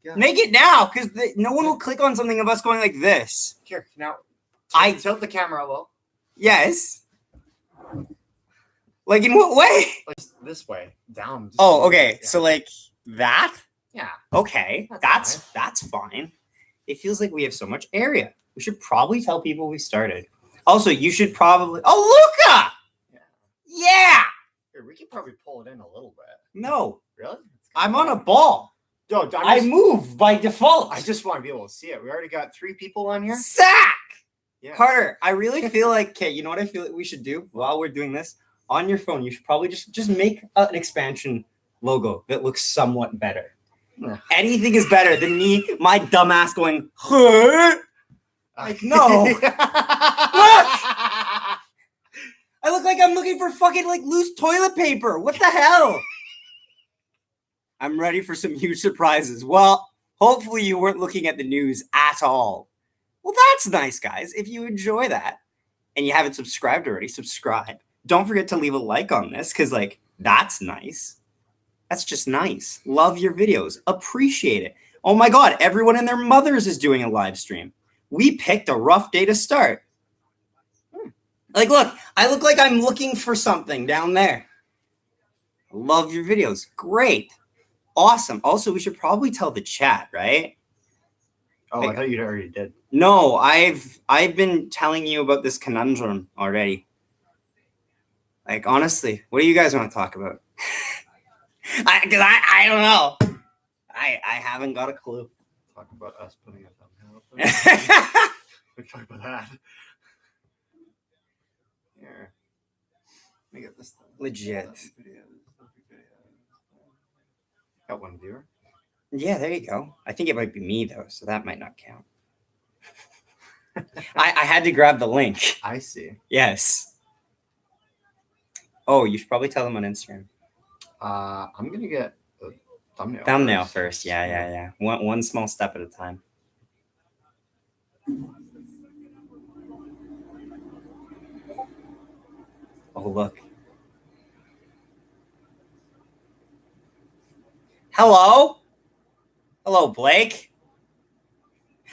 Yeah. Make it now, because no one will click on something of us going like this. Here, now, tilt the camera a little. Yes. Like, in what way? Like, this way. Down. Oh, okay. Yeah. So, like, that? Yeah. Okay. That's fine. It feels like we have so much area. We should probably tell people we started. Also, you should probably... Oh, Luca! Yeah! Here, we could probably pull it in a little bit. No. Really? I'm on a ball. No, I move by default. I just want to be able to see it. We already got 3 people on here. Sack! Yeah. Carter, I really feel like... Okay, you know what I feel like we should do while we're doing this? On your phone, you should probably just make an expansion logo that looks somewhat better. Yeah. Anything is better than me, my dumbass going, huh? Like, no. Look! I look like I'm looking for fucking, like, loose toilet paper. What the hell? I'm ready for some huge surprises. Well, hopefully you weren't looking at the news at all. Well, that's nice, guys. If you enjoy that and you haven't subscribed already, subscribe. Don't forget to leave a like on this because, like, that's nice. That's just nice. Love your videos. Appreciate it. Oh, my God. Everyone and their mothers is doing a live stream. We picked a rough day to start. Like, look. I look like I'm looking for something down there. Love your videos. Great. Awesome. Also, we should probably tell the chat, right? Oh, like, I thought you already did. No, I've been telling you about this conundrum already. Like, honestly, what do you guys want to talk about? Because I don't know. I haven't got a clue. Talk about us putting a thumbnail up. We talk about that. Here. Let me get this thing. Legit. Got 1 viewer. Yeah, there you go. I think it might be me, though, so that might not count. I had to grab the link. I see. Yes. Oh, you should probably tell them on Instagram. I'm going to get the thumbnail. Thumbnail first. Yeah. One small step at a time. Oh, look. Hello? Hello, Blake?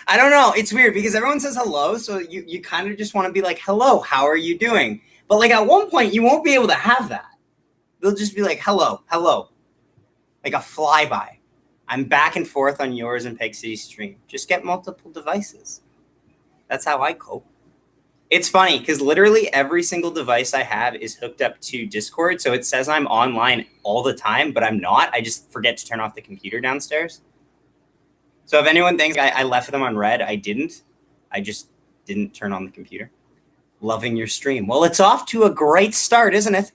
I don't know. It's weird because everyone says hello, so you kind of just want to be like, hello, how are you doing? But, like, at one point, you won't be able to have that. They'll just be like, hello. Like a flyby. I'm back and forth on yours and Peg City stream. Just get multiple devices. That's how I cope. It's funny because literally every single device I have is hooked up to Discord. So it says I'm online all the time, but I'm not. I just forget to turn off the computer downstairs. So if anyone thinks I left them on red, I didn't. I just didn't turn on the computer. Loving your stream. Well, it's off to a great start, isn't it?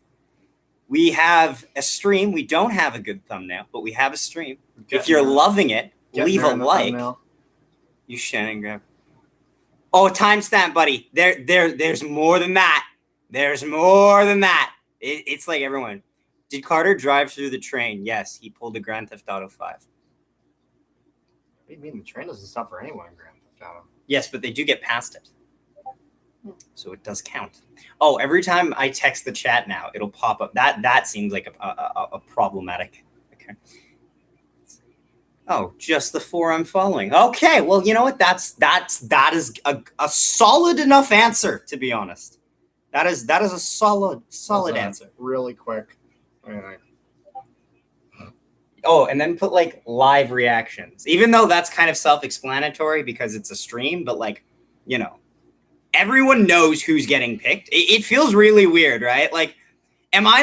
We have a stream. We don't have a good thumbnail, but we have a stream. If you're loving it, leave a like. You Shannon grab. Oh, timestamp, buddy. There's more than that. There's more than that. It's like everyone. Did Carter drive through the train? Yes, he pulled a Grand Theft Auto 5. What do you mean? The train doesn't stop for anyone in Grand Theft Auto. Yes, but they do get past it. So it does count. Oh, every time I text the chat now, it'll pop up. That seems like a problematic. Okay. Oh, just the 4 I'm following. Okay, well, you know what? That is a solid enough answer, to be honest. That is a solid answer. Really quick. Oh, and then put like live reactions, even though that's kind of self-explanatory because it's a stream. But like, you know, everyone knows who's getting picked. It feels really weird, right? Like, am I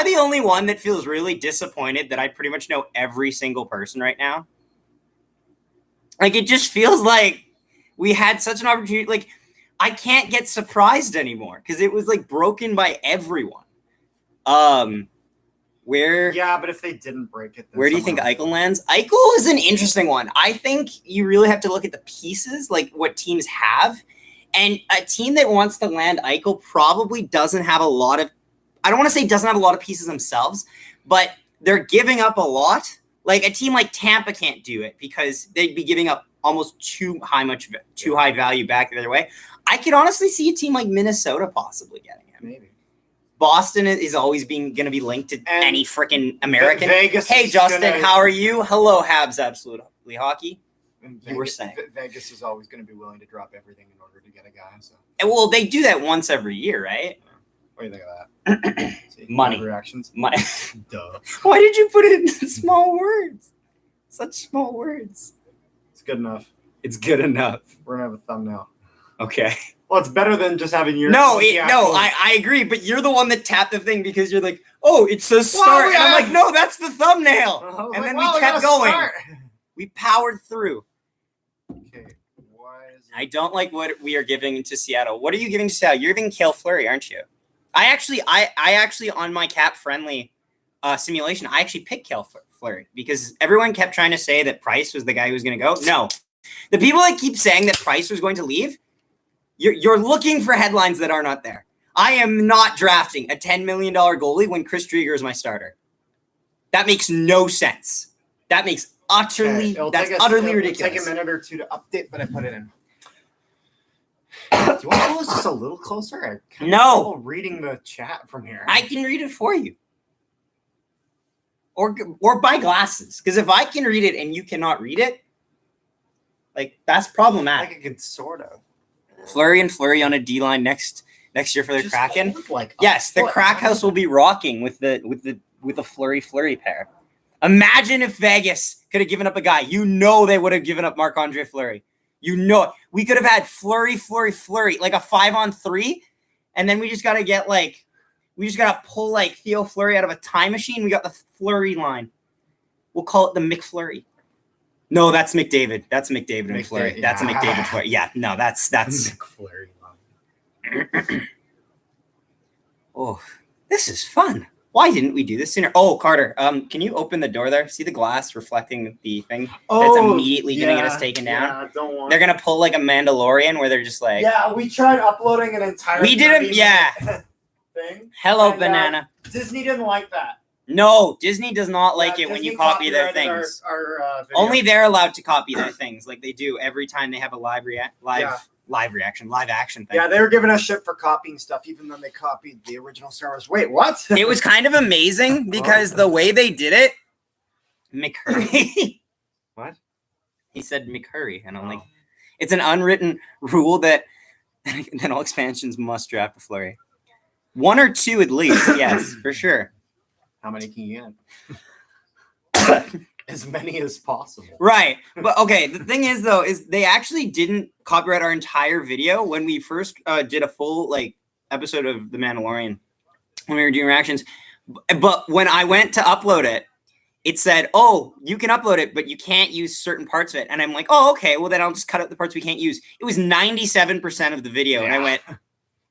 the only one that feels really disappointed that I pretty much know every single person right now? Like, it just feels like we had such an opportunity. Like, I can't get surprised anymore because it was like broken by everyone. Yeah, but if they didn't break it, then where do you think Eichel lands? Eichel is an interesting one. I think you really have to look at the pieces, like what teams have. And a team that wants to land Eichel probably doesn't have a lot of, I don't want to say doesn't have a lot of pieces themselves, but they're giving up a lot. Like a team like Tampa can't do it because they'd be giving up almost too high value back the other way. I could honestly see a team like Minnesota possibly getting him. Maybe. Boston is always going to be linked to any freaking American. Vegas. Hey, Justin, how are you? Hello, Habs, absolutely hockey. Vegas, you were saying Vegas is always going to be willing to drop everything in order to get a guy. So. Well, they do that once every year, right? What do you think of that? Money reactions. Money. Duh. Why did you put it in small words? Such small words. It's good enough. It's good enough. We're gonna have a thumbnail. Okay. Well, it's better than just having your. I agree, but you're the one that tapped the thing because you're like, oh, it says start, and I'm like, no, that's the thumbnail. And then we kept going. We powered through. Okay. Why is it... I don't like what we are giving to Seattle. What are you giving to Seattle? You're giving Cale Fleury, aren't you? I actually on my cap friendly simulation, I actually picked Cale Fleury because everyone kept trying to say that Price was the guy who was going to go. No, the people that keep saying that Price was going to leave, you're looking for headlines that are not there. I am not drafting a $10 million goalie when Chris Drieger is my starter. That makes no sense. That makes utterly ridiculous. It'll take a minute or two to update, but I put it in. Do you want to pull this just a little closer? No. Reading the chat from here. I can read it for you. Or buy glasses. Because if I can read it and you cannot read it, like, that's problematic. Like, I could sort of. Fleury on a D-line next year for the Just Kraken. Like yes, the Crack House will be rocking with a Fleury pair. Imagine if Vegas could have given up a guy. You know they would have given up Marc-Andre Fleury. You know, we could have had Fleury, like a 5-on-3, and then we just got to pull like Theo Fleury out of a time machine. We got the Fleury line. We'll call it the McFlurry. No, that's McDavid. That's McDavid and Fleury. Yeah. That's a McDavid Fleury. Yeah, no, that's McFlurry line. Oh, this is fun. Why didn't we do this sooner? Oh, Carter, can you open the door there? See the glass reflecting the thing? That's immediately going to get us taken down. Yeah, don't want. They're going to pull like a Mandalorian where they're just like... Yeah, we tried uploading an entire... We didn't, thing. Hello, and, banana. Disney didn't like that. No, Disney does not like it when you copy their things. Our Only they're allowed to copy their things like they do every time they have a live action thing. Yeah, they were giving us shit for copying stuff, even though they copied the original Star Wars. Wait, what? It was kind of amazing because the way they did it, McHurry. What? He said McHurry, and I'm like, it's an unwritten rule that all expansions must draft a Fleury. 1 or 2 at least, yes, for sure. How many can you get? As many as possible. Right. But okay, the thing is though, is they actually didn't copyright our entire video when we first did a full like episode of The Mandalorian when we were doing reactions. But when I went to upload it, it said, oh, you can upload it, but you can't use certain parts of it. And I'm like, oh, okay, well then I'll just cut out the parts we can't use. It was 97% of the video. And I went,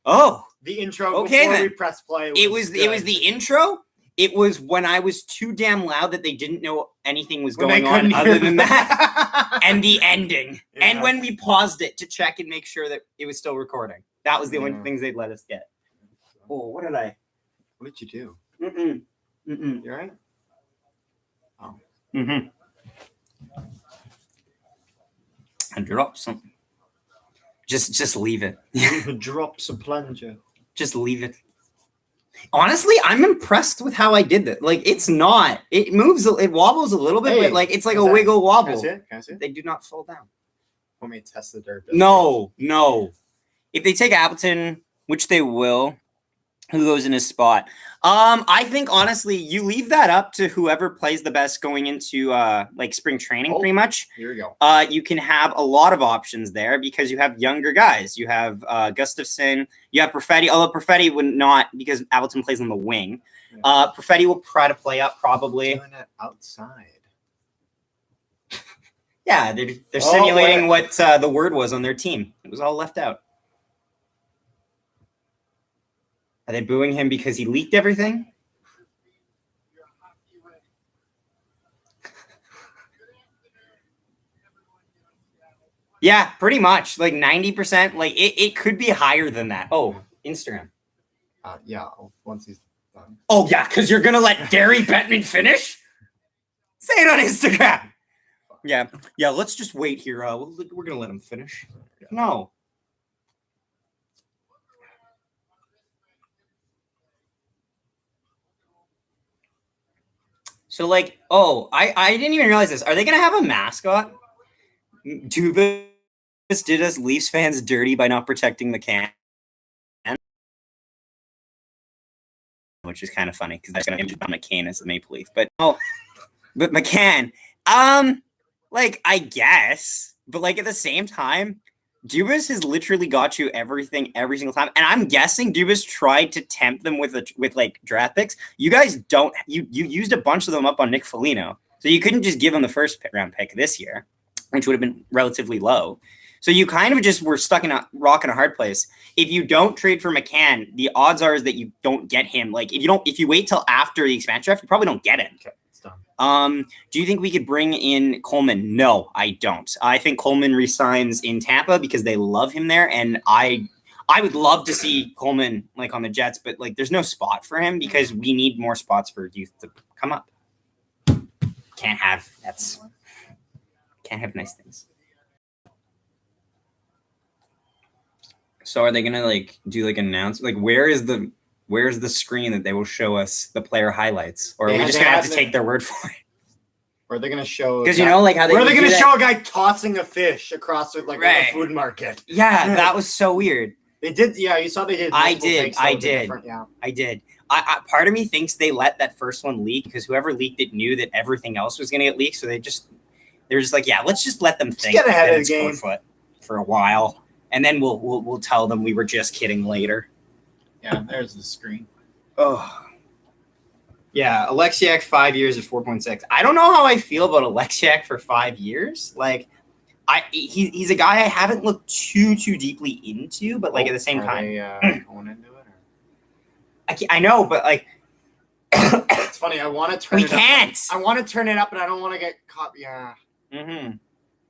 oh. The intro okay, before then. we press play. It was the intro. It was when I was too damn loud that they didn't know anything was going on other than that. And the ending. Yeah. And when we paused it to check and make sure that it was still recording. That was the only things they'd let us get. Oh, what did you do? You all right? Oh. And drop something. Just leave it. Drops a plunger. Just leave it. Honestly, I'm impressed with how I did that. Like, it's not. It moves. It wobbles a little bit, but like it's like a wiggle wobble. Can I see it? They do not fall down. Want me to test the dirt? No. If they take Appleton, which they will, who goes in his spot? I think honestly, you leave that up to whoever plays the best going into like spring training. Pretty much. Here we go. You can have a lot of options there because you have younger guys. You have Gustafson. You have Perfetti. Although Perfetti would not because Appleton plays on the wing. Yeah. Perfetti will try to play up probably. Doing it outside. Yeah, they're simulating what the word was on their team. It was all left out. Are they booing him because he leaked everything? Yeah, pretty much. Like 90%. Like it could be higher than that. Oh, Instagram. Yeah, once he's done. Oh, yeah, because you're going to let Gary Bettman finish? Say it on Instagram. Yeah, let's just wait here. We're going to let him finish. No. So like, oh, I didn't even realize this. Are they gonna have a mascot? Dubas did us Leafs fans dirty by not protecting McCann, which is kind of funny because that's gonna image McCann as the Maple Leaf. But but McCann, like I guess, but like at the same time, Dubas has literally got you everything every single time, and I'm guessing Dubas tried to tempt them with like draft picks. You guys don't. You used a bunch of them up on Nick Foligno, so you couldn't just give him the first round pick this year, which would have been relatively low. So you kind of just were stuck in a rock and a hard place. If you don't trade for McCann, the odds are is that you don't get him. Like if you wait till after the expansion draft, you probably don't get him. Okay, it's done. Do you think we could bring in Coleman? No, I don't. I think Coleman resigns in Tampa because they love him there, and I would love to see Coleman like on the Jets, but like there's no spot for him because we need more spots for youth to come up. Can't have nice things. So are they gonna like do like announce like where's the screen that they will show us the player highlights, or are we just gonna have to take their word for it? Or are they gonna show? Because you know like how they where are they gonna show a guy tossing a fish across like right. a food market? Yeah, that was so weird. They did. Yeah, you saw they did. I did. Yeah, I did. I part of me thinks they let that first one leak because whoever leaked it knew that everything else was gonna get leaked, so they're just like, yeah, let's just let them think get ahead that of the game for a while. And then we'll tell them we were just kidding later. Yeah, there's the screen. Oh, yeah. Alexiak 5 years at 4.6. I don't know how I feel about Alexiak for 5 years. Like, he's a guy I haven't looked too deeply into, but like at the same time, going into it. I know, but like, it's funny. I want to turn. We can't. I want to turn it up, and I don't want to get caught. Yeah. Mm-hmm.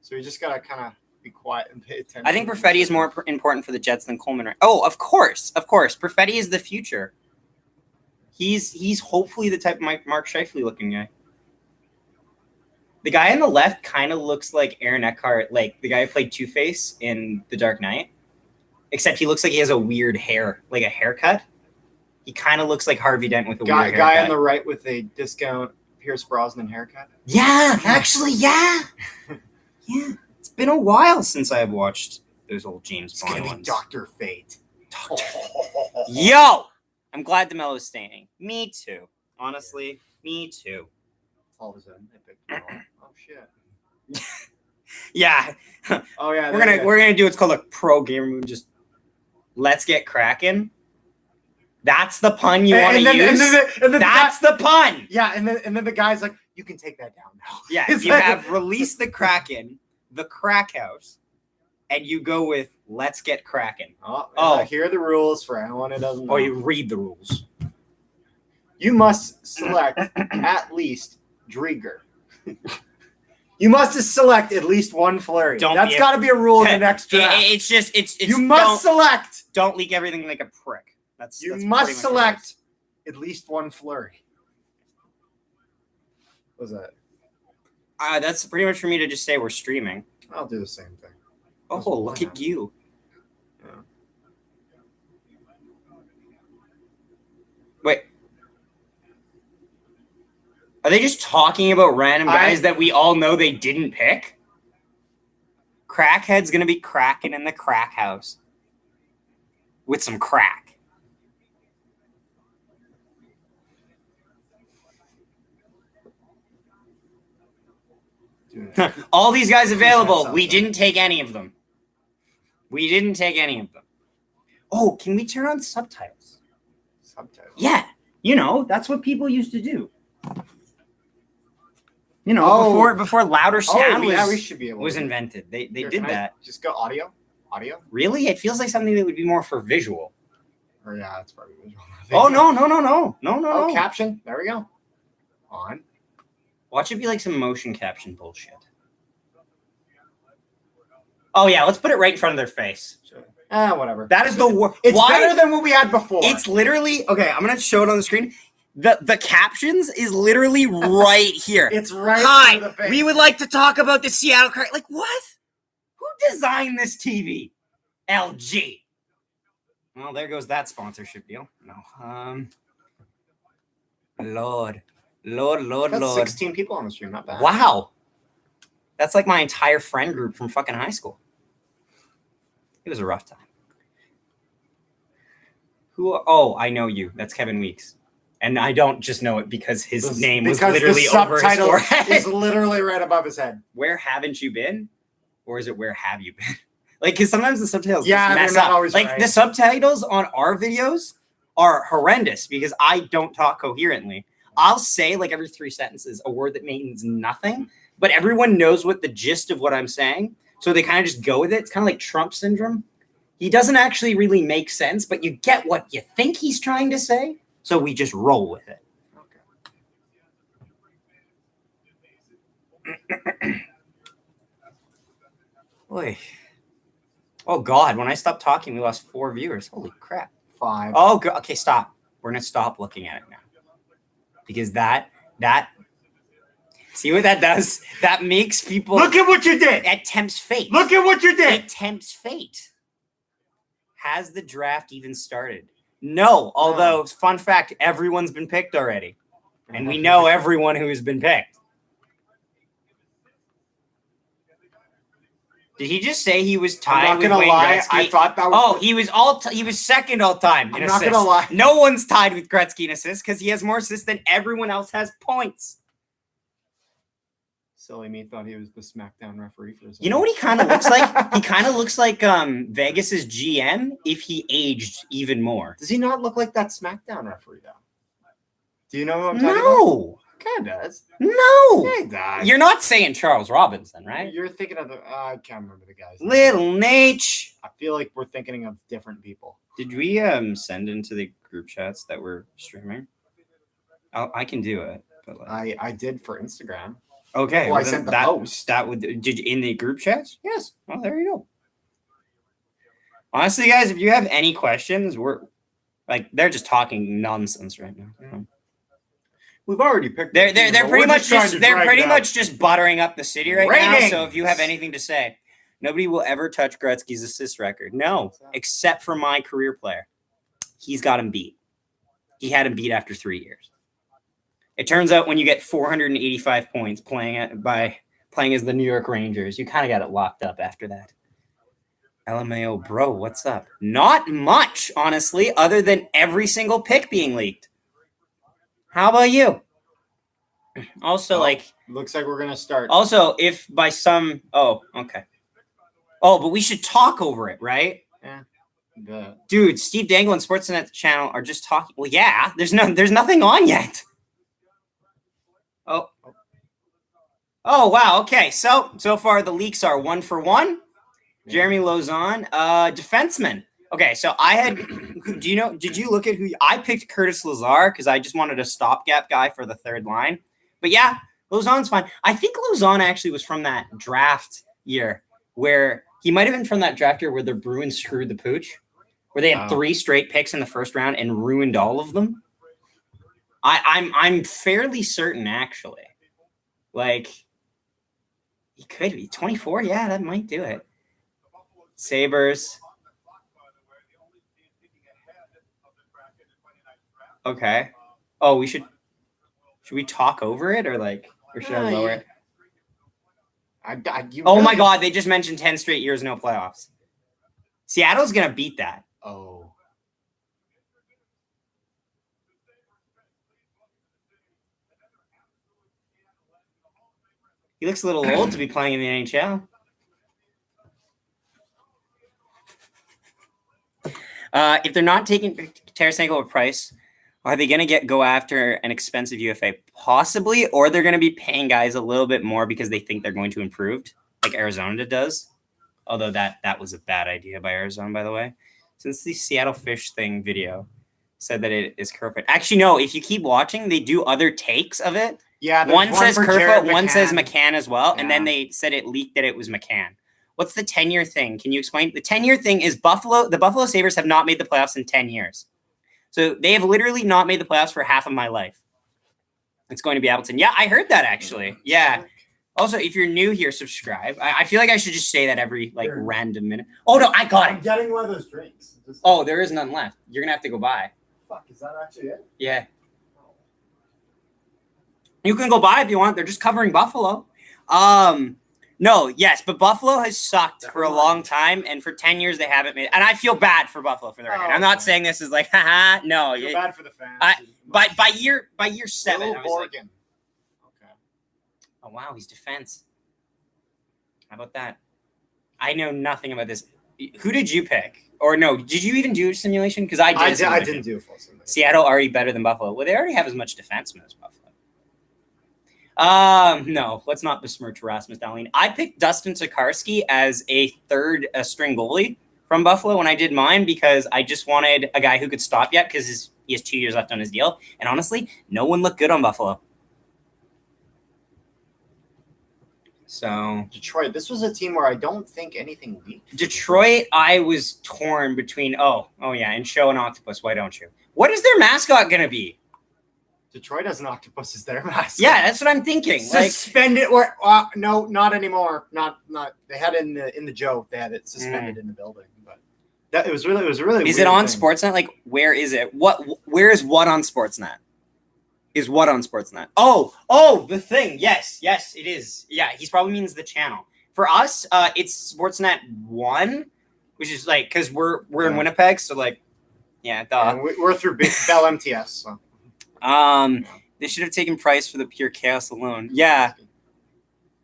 So we just gotta kind of be quiet and pay attention. I think Perfetti is more important for the Jets than Coleman. Oh, of course. Perfetti is the future. He's hopefully the type of Mark Scheifele looking guy. The guy on the left kind of looks like Aaron Eckhart, like the guy who played Two-Face in The Dark Knight, except he looks like he has a weird hair, like a haircut. He kind of looks like Harvey Dent with a weird haircut. Guy on the right with a discount Pierce Brosnan haircut. Yeah, actually, yeah. Yeah. It's been a while since I've watched those old James Bond ones. It's gonna be Dr. Fate. Yo! I'm glad DeMello is staying. Me too. Honestly, me too. All of a sudden, I picked it all. Oh shit. Yeah. Oh yeah. We're gonna do what's called a pro gamer move. Just let's get Kraken. That's the pun you want to use. That's the pun. Yeah, and then the guy's like, you can take that down now. Yeah, if you have released the Kraken, the crack house, and you go with let's get Kraken. Oh, here are the rules for anyone who doesn't know. Oh, you read the rules. You must select at least Drieger. You must select at least one Fleury. That's got to be a rule in the next draft. It's you must select. Don't leak everything like a prick. That's must select at least one Fleury. What was that? That's pretty much for me to just say we're streaming. I'll do the same thing. Oh, look at you. Yeah. Wait. Are they just talking about random guys that we all know they didn't pick? Crackhead's going to be cracking in the crack house with some crack. All these guys available. We didn't take any of them. Oh, can we turn on subtitles? Subtitles? Yeah. You know, that's what people used to do. You know, before louder sound was invented. They did that. Just go audio? Audio? Really? It feels like something that would be more for visual. Or yeah, it's probably visual. Oh, no. Oh, caption. There we go. On. Watch it be like some motion caption bullshit. Oh, yeah, let's put it right in front of their face. Whatever. That is the worst. It's better than what we had before. It's literally, okay, I'm going to show it on the screen. The captions is literally right here. It's right Hi, the face. We would like to talk about the Seattle Kraken. Like, what? Who designed this TV? LG. Well, there goes that sponsorship deal. No. Lord. That's 16 people on the stream. Not bad. Wow. That's like my entire friend group from fucking high school. It was a rough time. I know you. That's Kevin Weeks. And I don't just know it because his name was literally over his forehead. Is literally right above his head. Where haven't you been? Or is it where have you been? Like, because sometimes the subtitles mess they're not up. Always like right. The subtitles on our videos are horrendous because I don't talk coherently. I'll say like every 3 sentences a word that means nothing, but everyone knows what the gist of what I'm saying. So they kind of just go with it. It's kind of like Trump syndrome. He doesn't actually really make sense, but you get what you think he's trying to say. So we just roll with it. Okay. Boy. Oh, God. When I stopped talking, we lost 4 viewers. Holy crap. 5. Oh, God. Okay, stop. We're going to stop looking at it now. Because that... See what that does? That makes people... Look at what you did! That tempts fate. Look at what you did! It tempts fate. Has the draft even started? No. Although, fun fact, everyone's been picked already. And we know everyone who has been picked. Did he just say he was tied? I'm not gonna lie. Gretzky? I thought that was. He was he was second all time in assists. I'm not gonna lie. No one's tied with Gretzky in assists because he has more assists than everyone else has points. Silly me thought he was the SmackDown referee for his. You know what he kind of looks like? He kind of looks like Vegas's GM if he aged even more. Does he not look like that SmackDown referee though? Do you know who I'm talking about? No. Kind of does. No. Yeah, he does. You're not saying Charles Robinson, right? You're thinking of the. I can't remember the guy's name. Little Nate. I feel like we're thinking of different people. Did we send into the group chats that we're streaming? I can do it. But like... I did for Instagram. Okay. Well, I sent the post. That would did you in the group chats? Yes. Well, there you go. Honestly, guys, if you have any questions, we're like they're just talking nonsense right now. Yeah. We've already picked. They're pretty much just buttering up the city right now. So if you have anything to say, nobody will ever touch Gretzky's assist record. No, except for my career player. He's got him beat. He had him beat after 3 years. It turns out when you get 485 points playing as the New York Rangers, you kind of got it locked up after that. LMAO, bro, what's up? Not much, honestly, other than every single pick being leaked. How about you? Also, looks like we're gonna start. Also, if by some, okay. Oh, but we should talk over it, right? Yeah. Dude, Steve Dangle and Sportsnet channel are just talking. Well, yeah, there's nothing on yet. Oh, wow. Okay, so far the leaks are 1 for 1. Yeah. Jeremy Lauzon, defenseman. Okay, so did you look at who I picked? Curtis Lazar because I just wanted a stopgap guy for the third line. But yeah, Lauzon's fine. I think Lauzon actually was from that draft year where he might have been from that draft year where the Bruins screwed the pooch, where they had 3 straight picks in the first round and ruined all of them. I'm fairly certain actually. Like he could be 24. Yeah, that might do it. Sabres. Okay. Oh, should we talk over it or should I lower it? My God, they just mentioned 10 straight years, no playoffs. Seattle's going to beat that. Oh. He looks a little old to be playing in the NHL. If they're not taking Tarasenko or Price, are they going to go after an expensive UFA? Possibly, or they're going to be paying guys a little bit more because they think they're going to improve, like Arizona does. Although that was a bad idea by Arizona, by the way. Since the Seattle Fish thing video said that it is Kerfoot. Actually, no, if you keep watching, they do other takes of it. Yeah, one says Kerfoot, one says McCann as well, and then they said it leaked that it was McCann. What's the 10-year thing? Can you explain? The 10-year thing is the Buffalo Sabres have not made the playoffs in 10 years. So they have literally not made the playoffs for half of my life. It's going to be Appleton. Yeah, I heard that actually. Yeah. Also, if you're new here, subscribe. I feel like I should just say that every random minute. Oh no, I got it. I'm getting one of those drinks. There is none left. You're gonna have to go buy. Fuck, is that actually it? Yeah. You can go buy if you want. They're just covering Buffalo. No, yes, but Buffalo has sucked for a long time, and for 10 years they haven't made. And I feel bad for Buffalo for the record. I'm not saying this is like, haha, no. I feel bad for the fans. By year 7, I was like, okay. Oh wow, he's defense. How about that? I know nothing about this. Who did you pick? Or no, did you even do a simulation? Because I did. I didn't do a full simulation. Seattle already better than Buffalo. Well, they already have as much defenseman as Buffalo. No, let's not besmirch Rasmus Dahlin. I picked Dustin Tokarski as a third string goalie from Buffalo when I did mine because I just wanted a guy who could stop yet because he has 2 years left on his deal. And honestly, no one looked good on Buffalo. So Detroit, this was a team where I don't think anything leaked. Detroit, I was torn between and Show and Octopus. Why don't you? What is their mascot gonna be? Detroit has an octopus as their mascot. Yeah, that's what I'm thinking. Suspend it or no, not anymore. Not. They had it in the joke. They had it suspended in the building, but it was really. Is it on Sportsnet? Like, where is it? Where is what on Sportsnet? Is what on Sportsnet? Oh, the thing. Yes, it is. Yeah, he probably means the channel. For us, it's Sportsnet 1, which is like because we're in Winnipeg, so like, yeah, duh. Yeah, we're through Bell MTS. So. They should have taken Price for the pure chaos alone. Yeah.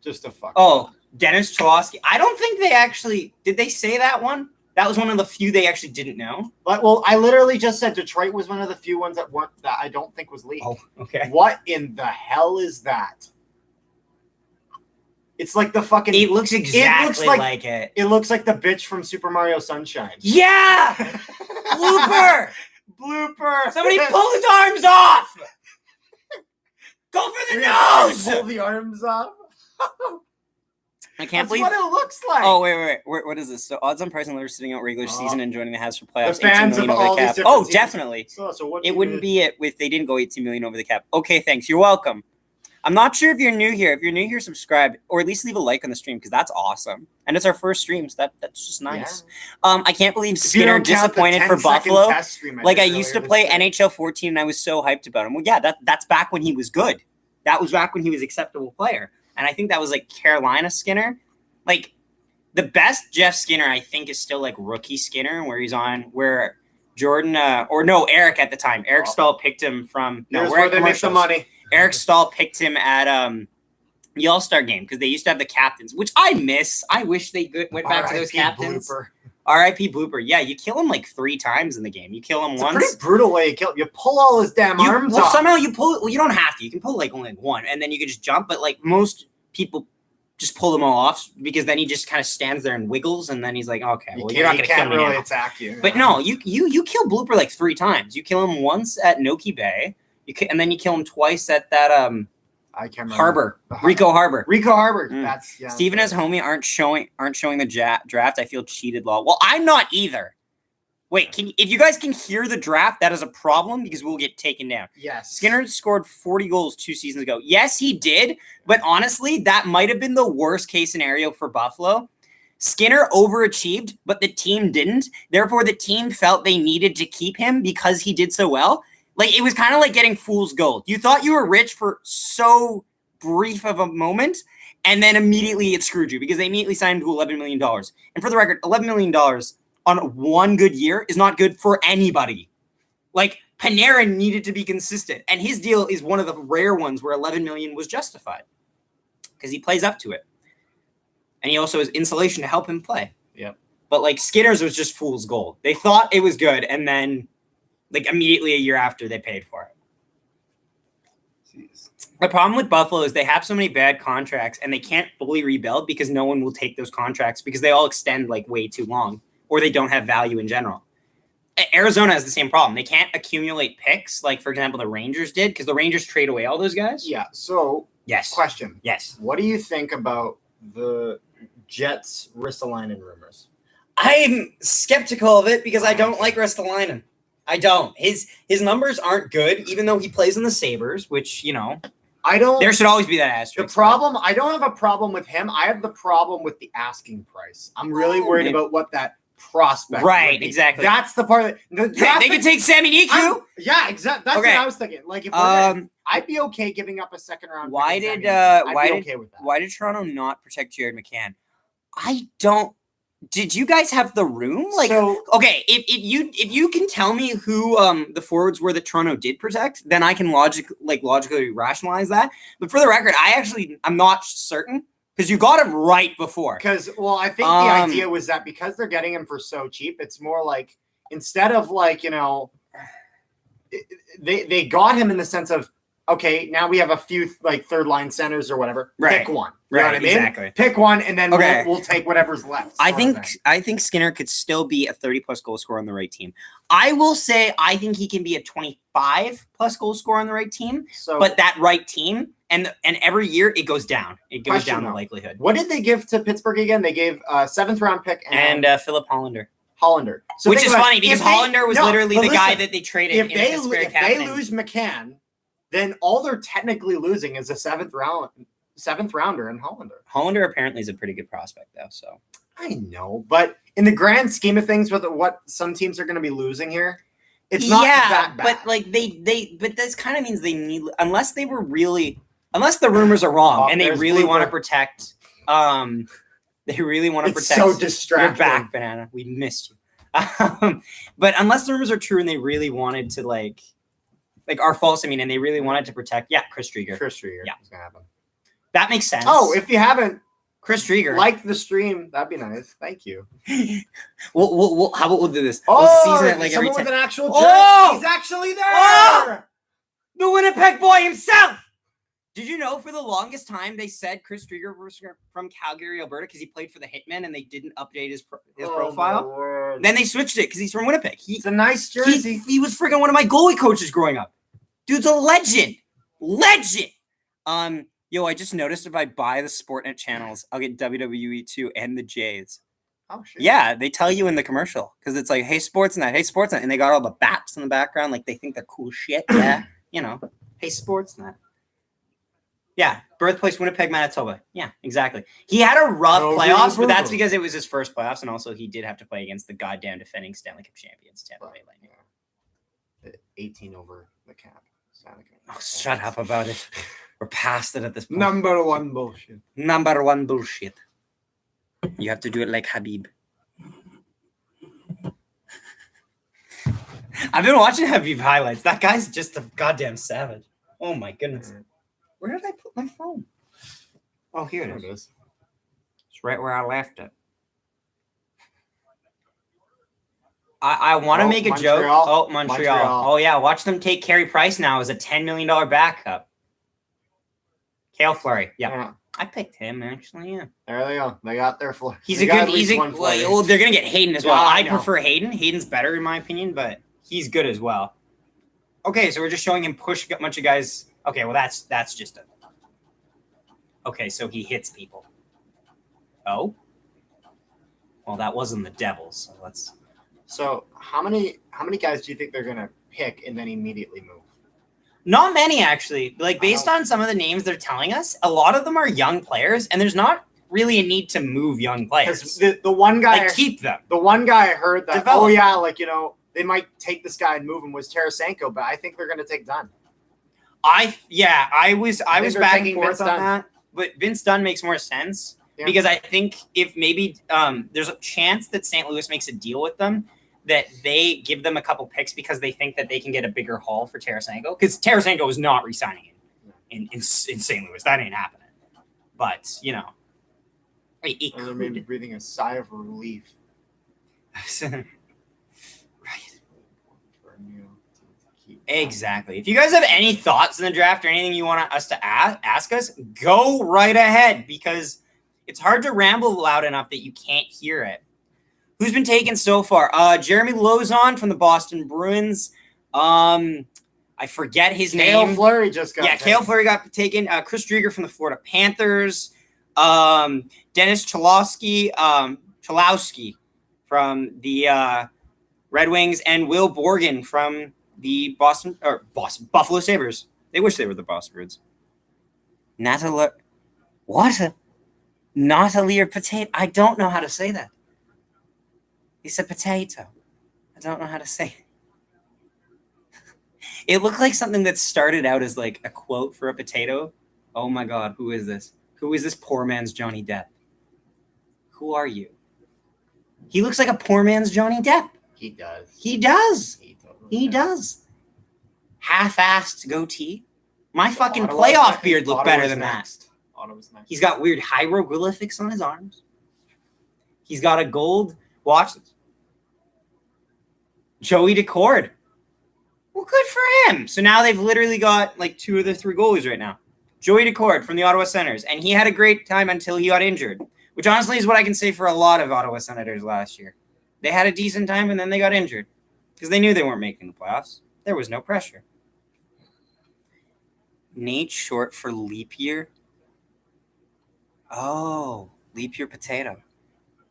Just a fuck. Oh, Dennis Cholowski. I don't think they actually did. They say that one. That was one of the few they actually didn't know. But I literally just said Detroit was one of the few ones that I don't think was leaked. Oh, okay. What in the hell is that? It's like the fucking. It looks exactly like it. It looks like the bitch from Super Mario Sunshine. Yeah. Blooper. Somebody pull his arms off. Go for the nose. Pull the arms off. I can't believe what it looks like. Oh, wait. What is this? So odds on Price and Lillard sitting out regular season and joining the Habs for playoffs. The fans of all these different teams. Definitely. So what it wouldn't be it if they didn't go 18 million over the cap. Okay, thanks. You're welcome. I'm not sure if you're new here. If you're new here, subscribe or at least leave a like on the stream because that's awesome. And it's our first stream, so that's just nice. Yeah. I can't believe Skinner disappointed for Buffalo. Like I used to play NHL 14 and I was so hyped about him. Well, yeah, that's back when he was good. That was back when he was an acceptable player. And I think that was like Carolina Skinner. Like the best Jeff Skinner, I think, is still like rookie Skinner, where Jordan Eric at the time. Eric Stahl picked him from where they make the money. Eric Stahl picked him at the All-Star game because they used to have the captains, which I miss. I wish they went back to those captains. R.I.P. Blooper. Yeah, you kill him like 3 times in the game. You kill him once. It's a pretty brutal way you kill him. You pull all his damn arms off. Somehow you pull. Well, you don't have to. You can pull like only one, and then you can just jump. But like most people just pull them all off because then he just kind of stands there and wiggles, and then he's like, okay, well, you're not going to kill me really now. Attack you. But no, you kill Blooper like 3 times. You kill him once at Noki Bay, and then you kill him twice at that I can't remember. Harbor. Rico Harbor. That's Steven as homie aren't showing the draft. I feel cheated law. Well, I'm not either. Wait, if you guys can hear the draft, that is a problem because we'll get taken down. Yes. Skinner scored 40 goals 2 seasons ago. Yes, he did. But honestly, that might have been the worst case scenario for Buffalo. Skinner overachieved, but the team didn't. Therefore, the team felt they needed to keep him because he did so well. Like, it was kind of like getting fool's gold. You thought you were rich for so brief of a moment, and then immediately it screwed you because they immediately signed him to $11 million. And for the record, $11 million on one good year is not good for anybody. Like, Panarin needed to be consistent, and his deal is one of the rare ones where $11 million was justified because he plays up to it. And he also has insulation to help him play. Yep. But, like, Skinner's was just fool's gold. They thought it was good, and then like immediately a year after they paid for it. Jeez. The problem with Buffalo is they have so many bad contracts and they can't fully rebuild because no one will take those contracts because they all extend like way too long or they don't have value in general. Arizona has the same problem. They can't accumulate picks like, for example, the Rangers did because the Rangers trade away all those guys. Yeah. So yes. Question. Yes. What do you think about the Jets Ristolainen rumors? I'm skeptical of it because I don't like Ristolainen. I don't. His numbers aren't good, even though he plays in the Sabres, which, you know, I don't. There should always be that asterisk. The problem, I don't have a problem with him. I have the problem with the asking price. I'm really worried about what that prospect. Right, exactly. That's the part. They could take Sammy Niku. Yeah, exactly. That's what I was thinking. Like, if I'd be okay giving up a second round. Why did Toronto not protect Jared McCann? I don't. Did you guys have the room? Like, okay, if you can tell me who the forwards were that Toronto did protect, then I can logically rationalize that. But for the record, I'm not certain because you got him right before. Because I think the idea was that because they're getting him for so cheap, it's more like instead of they got him in the sense of, okay, now we have a few third line centers or whatever. Right. Pick one. You know what I mean? Exactly. Pick one, and then we'll take whatever's left. I think Skinner could still be a 30-plus goal scorer on the right team. I will say I think he can be a 25-plus goal scorer on the right team. But that right team, and every year it goes down. It goes down the likelihood. What did they give to Pittsburgh again? They gave a 7th-round pick and Philip Hollander. So which is funny because Hollander was literally the guy that they traded. If they lose McCann, then all they're technically losing is a 7th rounder in Hollander. Hollander apparently is a pretty good prospect, though. So I know, but in the grand scheme of things, with what some teams are going to be losing here, it's not that bad. But but this kind of means they need, unless the rumors are wrong and they really want to protect. So distracting. You're back, Banana. We missed you. But unless the rumors are true and they really wanted to like are false, and they really wanted to protect, Chris Drieger. Yeah, it's gonna happen. That makes sense. Oh, if you haven't, Chris Drieger, like the stream, that'd be nice. Thank you. We'll how about we'll do this? We'll season it someone with an actual he's actually there. Oh! The Winnipeg boy himself. Did you know for the longest time they said Chris Drieger was from Calgary, Alberta, because he played for the Hitmen and they didn't update his profile? Then they switched it because he's from Winnipeg. It's a nice jersey. He was freaking one of my goalie coaches growing up. Dude's a legend. Yo, I just noticed if I buy the Sportnet channels, I'll get WWE 2 and the Jays. Oh, shit. Yeah, they tell you in the commercial because it's like, hey, Sportsnet, and they got all the bats in the background, like they think they're cool shit. Yeah, hey, Sportsnet. Yeah, birthplace Winnipeg, Manitoba. Yeah, exactly. He had a rough playoffs, but that's because it was his first playoffs, and also he did have to play against the goddamn defending Stanley Cup champions, Tampa Bay Lightning. 18 over the cap. Oh, shut up about it. We're past it at this point. Number one bullshit. You have to do it like Habib. I've been watching Habib highlights. That guy's just a goddamn savage. Oh my goodness. Where did I put my phone? Oh, here it is. It's right where I left it. I want to make a joke. Oh, Montreal. Oh, yeah. Watch them take Carey Price now as a $10 million backup. Cale Fleury. Yeah. I picked him, actually. Yeah. There they go. They got their Fleury. They're going to get Hayden as well. I prefer Hayden. Hayden's better, in my opinion, but he's good as well. Okay, so we're just showing him push a bunch of guys. Okay, well, that's just a... Okay, so he hits people. Oh? Well, that wasn't the Devils, so let's... So how many guys do you think they're going to pick and then immediately move? Not many, actually. Based on some of the names they're telling us, a lot of them are young players, and there's not really a need to move young players. The one guy... keep them. The one guy I heard that, they might take this guy and move him was Tarasenko, but I think they're going to take Dunn. I was back and forth on that, but Vince Dunn makes more sense because I think if maybe there's a chance that St. Louis makes a deal with them that they give them a couple picks because they think that they can get a bigger haul for Tarasenko, because Tarasenko is not re-signing in St. Louis. That ain't happening. But it could. Maybe breathing a sigh of relief. Right. Exactly. If you guys have any thoughts in the draft or anything you want us to ask us, go right ahead, because it's hard to ramble loud enough that you can't hear it. Who's been taken so far? Jeremy Lauzon from the Boston Bruins. I forget his name. Cale Fleury just got taken. Cale Fleury got taken. Chris Drieger from the Florida Panthers. Dennis Cholowski from the Red Wings, and Will Borgen from the Buffalo Sabres. They wish they were the Boston Bruins. Natalie or Potato? I don't know how to say that. It's a potato. I don't know how to say it. It looked like something that started out as like a quote for a potato. Oh my God, who is this? Who is this poor man's Johnny Depp? Who are you? He looks like a poor man's Johnny Depp. He does. He does. He does. Half-assed goatee. My fucking Ottawa's playoff beard looked better than next. Ottawa's next. He's got weird hieroglyphics on his arms. He's got a gold watch. Joey Decord. Well, good for him. So now they've literally got like 2 of the 3 goalies right now. Joey Decord from the Ottawa Senators. And he had a great time until he got injured, which honestly is what I can say for a lot of Ottawa Senators last year. They had a decent time and then they got injured because they knew they weren't making the playoffs. There was no pressure. Nate short for leap year. Oh, leap year potato.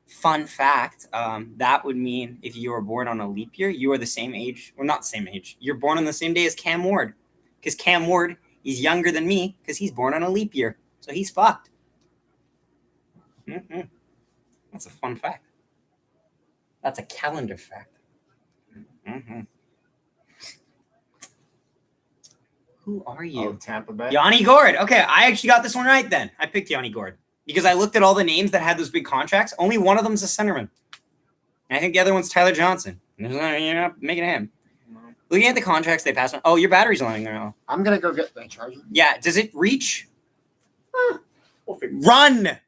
Fun fact, that would mean if you were born on a leap year, you are the same age, or not same age. You're born on the same day as Cam Ward, because Cam Ward is younger than me because he's born on a leap year. So he's fucked. Mm-hmm. That's a fun fact. That's a calendar fact. Mm-hmm. Who are you? Oh, Tampa Bay. Yanni Gord. Okay, I actually got this one right then. I picked Yanni Gord because I looked at all the names that had those big contracts. Only one of them's a centerman. And I think the other one's Tyler Johnson. You're not making him. No. Looking at the contracts they passed on. Oh, your battery's lying there now. I'm going to go get the charger. Yeah, does it reach? We'll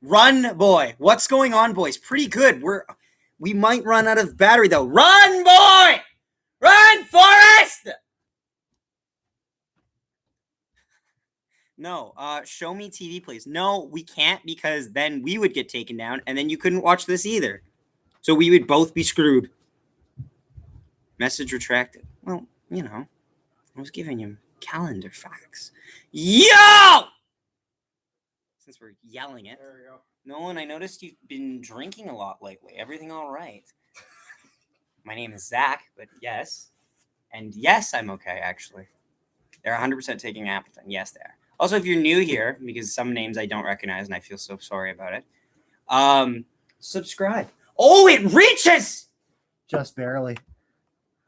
Run, boy. What's going on, boys? Pretty good. We might run out of battery, though. Run, boy! Run, Forrest! No, show me TV, please. No, we can't because then we would get taken down and then you couldn't watch this either. So we would both be screwed. Message retracted. Well, I was giving him calendar facts. Yo! Since we're yelling it. There we go. Nolan, I noticed you've been drinking a lot lately. Everything all right? My name is Zach, but yes. And yes, I'm okay, actually. They're 100% taking Appleton. Yes, they are. Also, if you're new here, because some names I don't recognize and I feel so sorry about it, subscribe. Oh, it reaches! Just barely.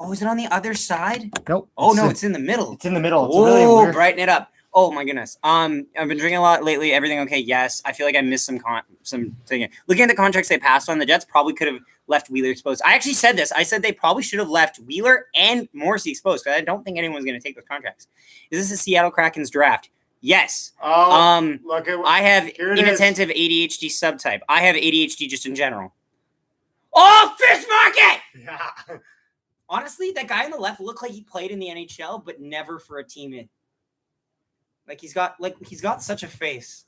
Oh, is it on the other side? Nope. Oh, no, it's in the middle. It's in the middle. It's oh, really weird. Brighten it up. Oh, my goodness. I've been drinking a lot lately. Everything okay? Yes. I feel like I missed some thing. Looking at the contracts they passed on, the Jets probably could have left Wheeler exposed. I actually said this. I said they probably should have left Wheeler and Morrissey exposed because I don't think anyone's going to take those contracts. Is this a Seattle Kraken's draft? Yes. Look at I have inattentive ADHD subtype. I have ADHD just in general. Oh, fish market! Yeah. Honestly, that guy on the left looked like he played in the NHL, but never for a team in. He's got such a face.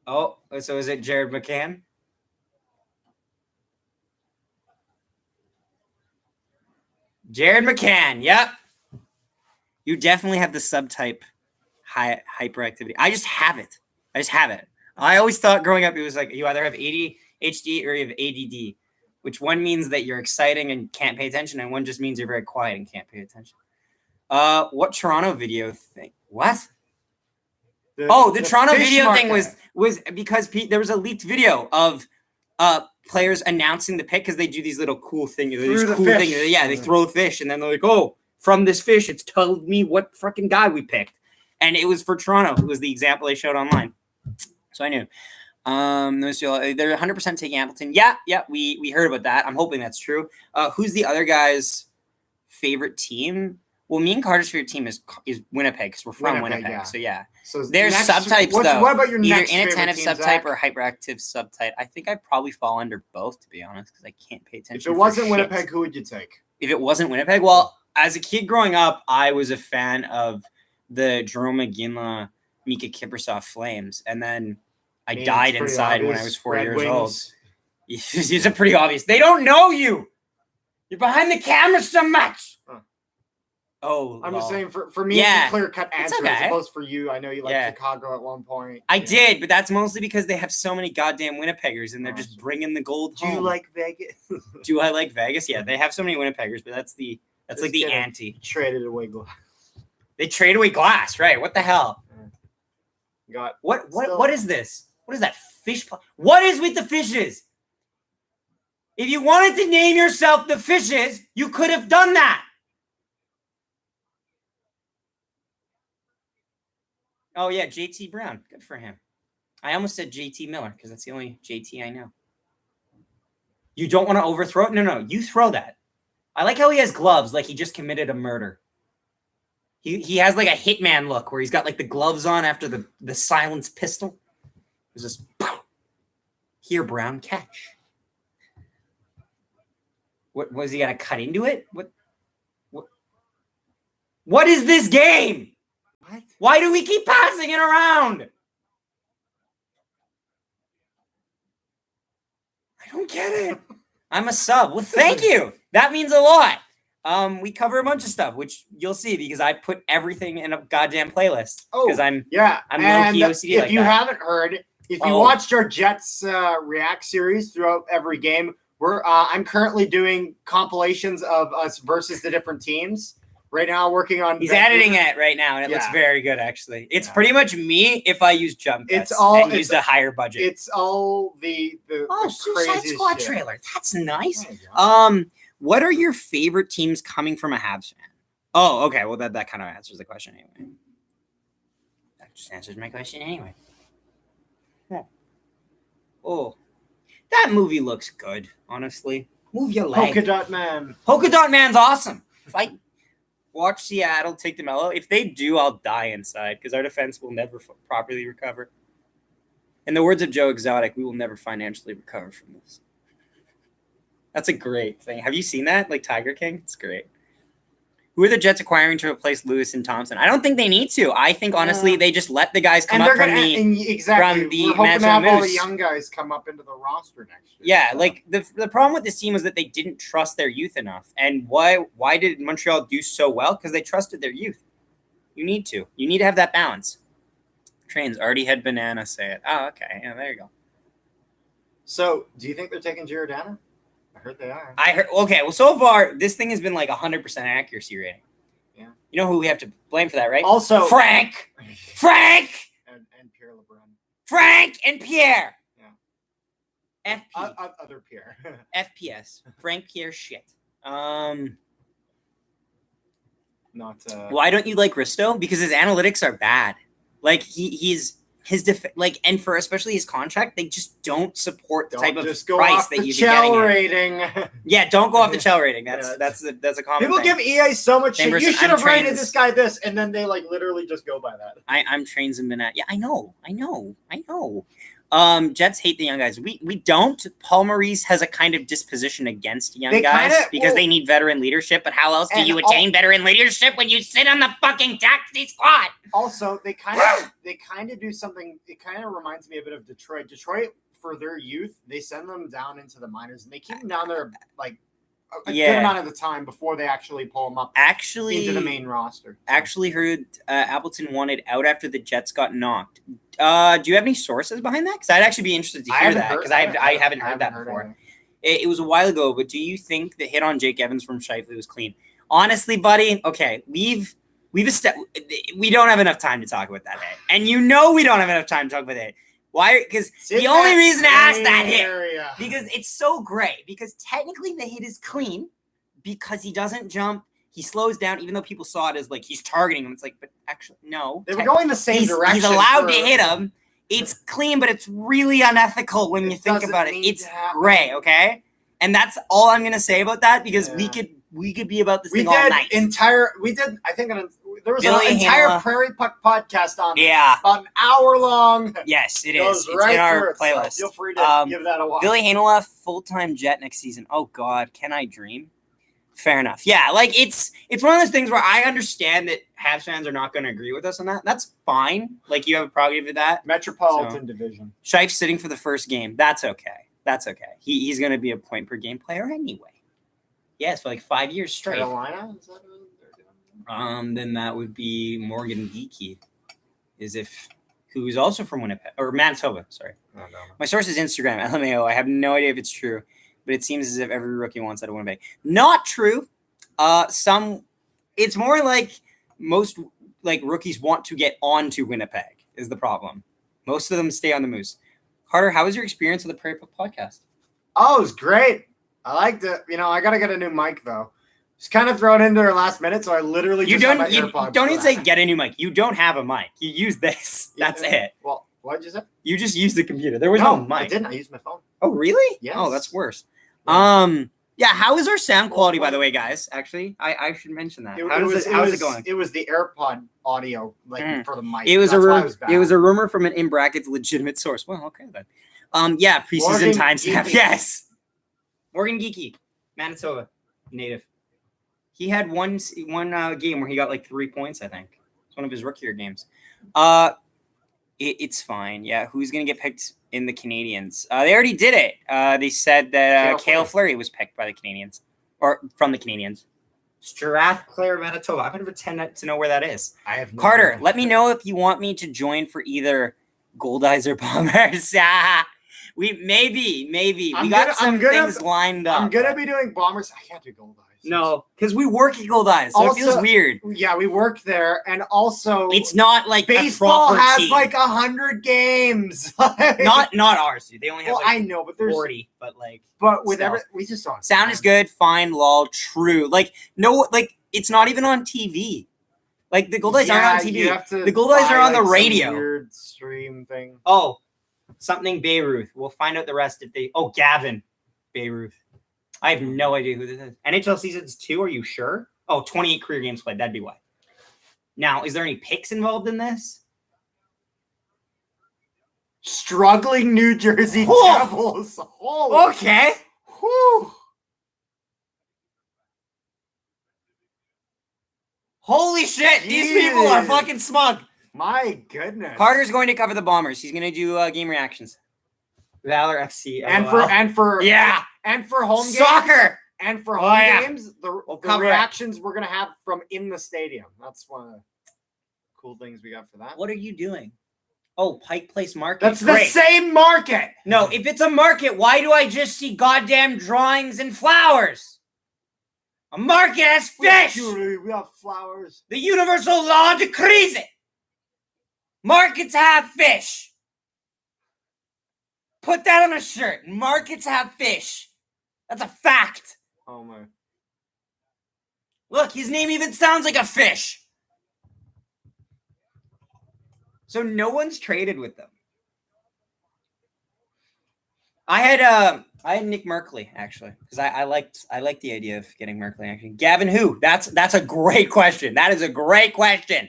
Oh, so is it Jared McCann? Jared McCann, yep. You definitely have the subtype hyperactivity. I just have it. I always thought growing up it was like you either have ADHD or you have ADD, which one means that you're exciting and can't pay attention, and one just means you're very quiet and can't pay attention. What Toronto video thing? What? The Toronto video thing was because there was a leaked video of players announcing the pick because they do these little cool things. Yeah, they throw a fish and then they're like, "Oh, from this fish, it's told me what fucking guy we picked," and it was for Toronto. It was the example they showed online, so I knew. They're 100% taking Appleton. Yeah, we heard about that. I'm hoping that's true. Who's the other guy's favorite team? Well, me and Carter's favorite team is Winnipeg because we're from Winnipeg. Yeah. So yeah. So there's subtypes though. What about your next either inattentive favorite team, subtype Zach? or hyperactive subtype? I think I'd probably fall under both, to be honest, because I can't pay attention. If it wasn't Winnipeg, who would you take? If it wasn't Winnipeg, well, as a kid growing up, I was a fan of the Jerome McGinley, Mika Kiprusoff Flames, and then I died inside when I was 4 years old. These are pretty obvious. They don't know you. You're behind the camera so much. Huh. Oh, I'm just saying for me, it's a clear-cut answer okay. as opposed for you. I know you liked Chicago at one point. I did, but that's mostly because they have so many goddamn Winnipeggers, and they're just bringing the gold home. Do you like Vegas? Do I like Vegas? Yeah, they have so many Winnipeggers, but that's like the ante. Traded away glass. They trade away glass, right? What the hell? Got what is this? What is that? What is with the fishes? If you wanted to name yourself the Fishes, you could have done that. Oh, yeah, JT Brown. Good for him. I almost said JT Miller because that's the only JT I know. You don't want to overthrow it? No, you throw that. I like how he has gloves like he just committed a murder. He has like a hitman look where he's got like the gloves on after the silenced pistol. It's just, here, Brown, catch. What was he gonna cut into it? What is this game? What? Why do we keep passing it around? I don't get it. I'm a sub. Well, thank you. That means a lot. We cover a bunch of stuff, which you'll see because I put everything in a goddamn playlist. Because I'm low-key OCD if you haven't heard, if you watched our Jets React series throughout every game, I'm currently doing compilations of us versus the different teams. Right now, working on. He's editing it right now, and it looks very good. Actually, it's pretty much me if I use jump cuts and use a higher budget. It's all the Suicide Squad trailer. That's nice. What are your favorite teams coming from a Habs fan? Oh, okay. Well, that kind of answers the question anyway. That just answers my question anyway. Yeah. Oh, that movie looks good. Honestly, move your leg. Polka Dot Man. Polka Dot Man's awesome. If I watch Seattle take the mellow, if they do, I'll die inside because our defense will never properly recover. In the words of Joe Exotic, we will never financially recover from this. That's a great thing. Have you seen that? Like Tiger King? It's great. Who are the Jets acquiring to replace Lewis and Thompson? I don't think they need to. I think, honestly, they just let the guys come up from the We're hoping to have all the young guys come up into the roster next year. Yeah, like the problem with this team was that they didn't trust their youth enough. And why did Montreal do so well? Because they trusted their youth. You need to. You need to have that balance. Trains already had banana say it. Oh, okay. Yeah, there you go. So, do you think they're taking Giordano? I heard they are. Okay, well, so far, this thing has been like 100% accuracy rating. Yeah. You know who we have to blame for that, right? Also, Frank! And Pierre LeBrun. Frank and Pierre! Yeah. FP. Other Pierre. FPS. Frank Pierre shit. Not. Why don't you like Risto? Because his analytics are bad. Like, and for especially his contract, they just don't support the type of price that you'd be getting. Rating. Yeah, don't go off the Chell rating. That's a common People thing. give EA so much shit. You should have rated this guy this, and then they like literally just go by that. I'm Trains and Minette. Yeah, I know. Jets hate the young guys. We don't. Paul Maurice has a kind of disposition against young guys because they need veteran leadership. But how else do you attain veteran leadership when you sit on the fucking taxi squad? Also, they kind of do something. It kind of reminds me a bit of Detroit. Detroit, for their youth, they send them down into the minors and they keep them down there like a good amount of the time before they actually pull them up into the main roster. Actually heard Appleton wanted out after the Jets got knocked. Do you have any sources behind that? Because I'd actually be interested to hear that because I haven't heard that before. It was a while ago, but do you think the hit on Jake Evans from Scheifele was clean? Honestly, buddy, okay, we don't have enough time to talk about that hit. And you know we don't have enough time to talk about that hit. Why? Because the only reason to ask that hit, because it's so gray. Because technically the hit is clean because he doesn't jump. He slows down, even though people saw it as like he's targeting him. It's like, but actually, no. They were going the same direction. He's allowed to hit him. It's clean, but it's really unethical when you think about it. It's gray, okay? And that's all I'm gonna say about that because we could be about this thing all night. There was an entire Prairie Puck podcast on this. Yeah. About an hour long. Yes, it is. It's in our playlist. So feel free to give that a watch. Billy Hanola, full-time Jet next season. Oh, God. Can I dream? Fair enough. Yeah, like it's one of those things where I understand that Habs fans are not going to agree with us on that. That's fine. Like, you have a prerogative with that. Metropolitan Division. Shife's sitting for the first game. That's okay. He's going to be a point-per-game player anyway. Yes, for like 5 years straight. Carolina? Is that then that would be Morgan Geeky, who's also from Winnipeg or Manitoba. Sorry, my source is Instagram. LMAO. I have no idea if it's true, but it seems as if every rookie wants out of Winnipeg. Not true. It's more like most like rookies want to get on to Winnipeg is the problem. Most of them stay on the Moose. Carter, how was your experience with the Prairie Book podcast? Oh, it was great. I liked it. I got to get a new mic, though. Just kind of thrown into her last minute, so I literally You just have my don't AirPods. don't even say get a new mic. You don't have a mic. You use this. That's it. Well, what did you say? You just used the computer. There was no mic. I didn't. I used my phone. Oh, really? Yes. Oh, that's worse. Yeah. Yeah, how is our sound quality, by the way, guys? Actually, I should mention that. How's it going? It was the AirPod audio, for the mic. It was bad. It was a rumor from an in brackets legitimate source. Well, okay then. Yeah, preseason timestamp. Yes. Morgan Geeky, Manitoba, native. He had one game where he got like 3 points. I think it's one of his rookie year games. It's fine. Yeah, who's gonna get picked in the Canadians? They already did it. They said that Cale Fleury was picked by the Canadians, or from the Canadians. Strathclyde, Manitoba. I'm gonna pretend to know where that is. I have no Carter, idea. let me know if you want me to join for either Goldeyes or Bombers. We maybe we got some things lined up. I'm gonna be doing Bombers. I can't do Goldeyes. No, because we work at Goldeyes, so it feels weird. Yeah, we work there, and also it's not like baseball a has team. like 100 games. not ours, dude. They only have I know, but there's 40, but with we just don't. Sound is good, fine, lol, true. It's not even on TV. Like the Goldeyes aren't on TV. The Goldeyes are on the radio. Weird stream thing. Oh, something Beirut. We'll find out the rest if they. Oh, Gavin, Beirut. I have no idea who this is. NHL seasons 2, are you sure? Oh, 28 career games played. That'd be why. Now, is there any picks involved in this? Struggling New Jersey Devils. Oh, okay. Whew. Holy shit. Jeez. These people are fucking smug. My goodness. Carter's going to cover the Bombers. He's going to do game reactions. Valor FC. And for home games. Soccer. And for home games, the cover reactions we're gonna have from in the stadium. That's one of the cool things we got for that. What are you doing? Oh, Pike Place Market. That's the same market. No, if it's a market, why do I just see goddamn drawings and flowers? A market has fish. We have flowers. The universal law decrees it. Markets have fish. Put that on a shirt. Markets have fish. That's a fact. Oh my. Look, his name even sounds like a fish. So no one's traded with them. I had Nick Merkley actually because I liked the idea of getting Merkley actually. Gavin who? That's a great question. That is a great question.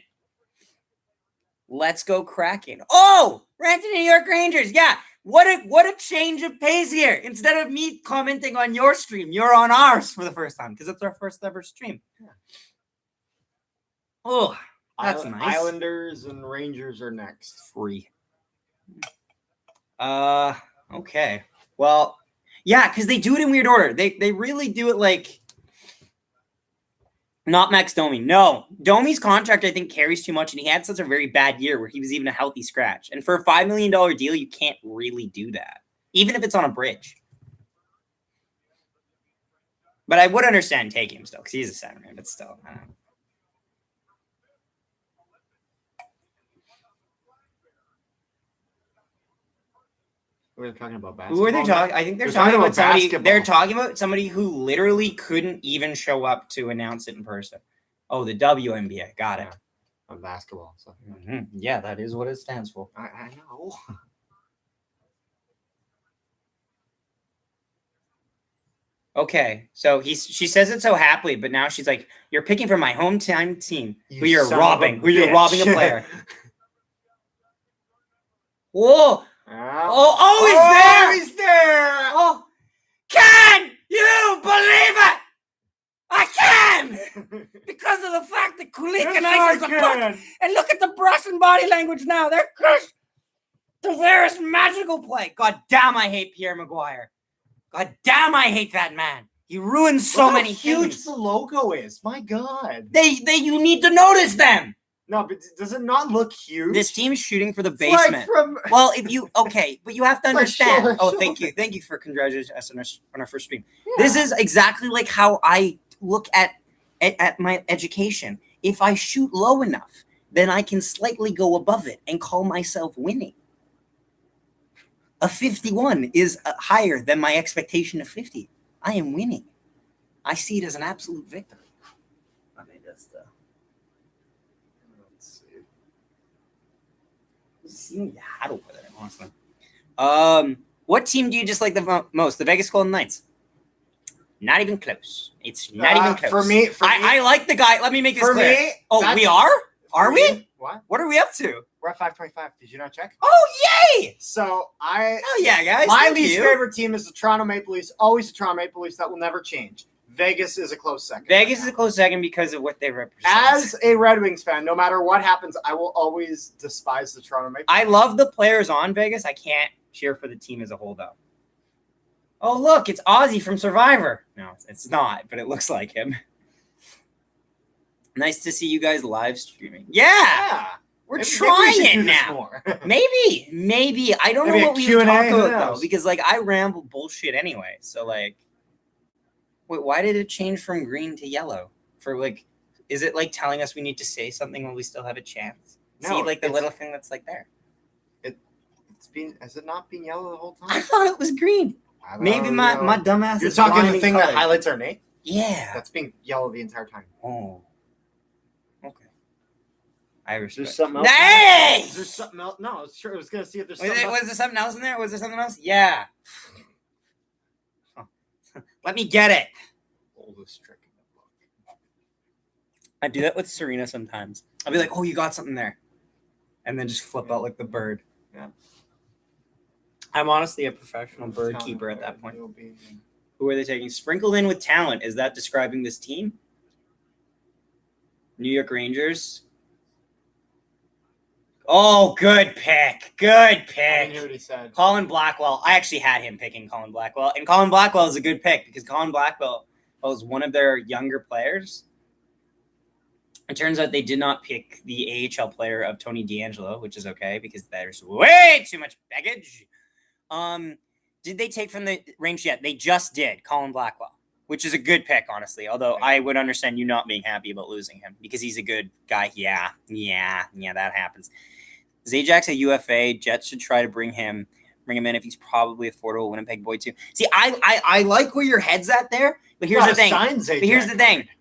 Let's go Kraken. Oh, ran to New York Rangers. Yeah. What a change of pace here. Instead of me commenting on your stream, you're on ours for the first time because it's our first ever stream. Yeah. Oh, that's nice. Islanders and Rangers are next. Free. Okay. Well, yeah, because they do it in weird order. They really do it like not Max Domi. No. Domi's contract, I think, carries too much, and he had such a very bad year where he was even a healthy scratch. And for a $5 million deal, you can't really do that, even if it's on a bridge. But I would understand taking him still, because he's a centerman, but still. I don't know. We're talking about basketball. Who are they talking? I think they're talking about somebody. Basketball. They're talking about somebody who literally couldn't even show up to announce it in person. Oh, the WNBA. Got it. On basketball. So. Mm-hmm. Yeah, that is what it stands for. I know. Okay, so she says it so happily, but now she's like, "You're picking for my hometown team, who you're robbing a player." Whoa. He's there! Oh, can you believe it? I can! Because of the fact that Kulik and I is a puck. And look at the brush and body language now. They're crushed. Tavares magical play. God damn, I hate Pierre Maguire. God damn, I hate that man. He ruins so many things. How huge the logo is. My God. You need to notice them. No, but does it not look huge? This team is shooting for the basement. Well, but you have to understand. Sure. Thank you for congratulating us on our first stream. Yeah. This is exactly like how I look at my education. If I shoot low enough, then I can slightly go above it and call myself winning. A 51 is higher than my expectation of 50. I am winning. I see it as an absolute victory. Let me just Let's see. see what you had over there, honestly. What team do you dislike the most? The Vegas Golden Knights. Not even close. It's not even close. For me, I like the guy. Let me make this for clear. me. Oh, we are? Are we? Me, what? What are we up to? We're at 525. Did you not check? Oh, yay! So Hell yeah, guys. My Thank least you. favorite team is the Toronto Maple Leafs. Always the Toronto Maple Leafs. That will never change. Vegas is a close second. Vegas is a close second because of what they represent. As a Red Wings fan, no matter what happens, I will always despise the Toronto Maple Leafs. I love the players on Vegas. I can't cheer for the team as a whole, though. Oh, look, it's Ozzy from Survivor. No, it's not, but it looks like him. Nice to see you guys live streaming. Yeah. We're Maybe trying we should do it this now. more. Maybe. I don't Maybe know a what we would Q&A, talk who about, though, knows? because, like, I ramble bullshit anyway. So, like, wait, why did it change from green to yellow? For, like, is it, like, telling us we need to say something while we still have a chance? No, See, like, the it's- little thing that's, like, there. Has it not been yellow the whole time? I thought it was green. Maybe my dumbass You're is talking blind the in thing color. that highlights our name? Yeah. That's been yellow the entire time. Oh. Okay. I respect. something else? Hey! Is there something else? No, it's true. I was going to see if there's Was something else. there something else in there? Was there something else? Yeah. Let me get it. Oldest trick in the book. I do that with Serena sometimes. I'll be like, oh, you got something there. And then just flip out like the bird. Yeah. I'm honestly a professional bird keeper at that point. Who are they taking? Sprinkled in with talent. Is that describing this team? New York Rangers. Oh, good pick. Good I didn't pick. hear what he said. Colin Blackwell. I actually had him picking Colin Blackwell. And Colin Blackwell is a good pick because Colin Blackwell was one of their younger players. It turns out they did not pick the AHL player of Tony DeAngelo, which is okay because there's way too much baggage. Did they take from the range yet? They just did. Colin Blackwell, which is a good pick, honestly. Although I would understand you not being happy about losing him because he's a good guy. Yeah, that happens. Zajak's a UFA. Jets should try to bring him in if he's probably affordable. Winnipeg boy too. See, I like where your head's at there, but here's the thing.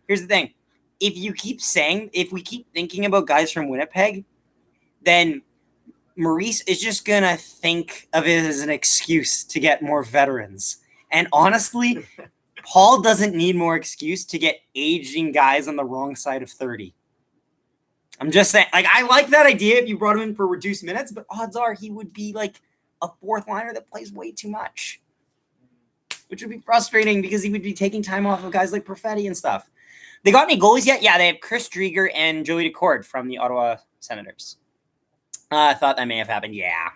Here's the thing. If we keep thinking about guys from Winnipeg, then Maurice is just gonna think of it as an excuse to get more veterans. And honestly, Paul doesn't need more excuse to get aging guys on the wrong side of 30. I'm just saying, like, I like that idea if you brought him in for reduced minutes, but odds are he would be like a fourth liner that plays way too much, which would be frustrating because he would be taking time off of guys like Perfetti and stuff. They got any goalies yet? Yeah, they have Chris Drieger and Joey Decord from the Ottawa Senators. I thought that may have happened. Yeah,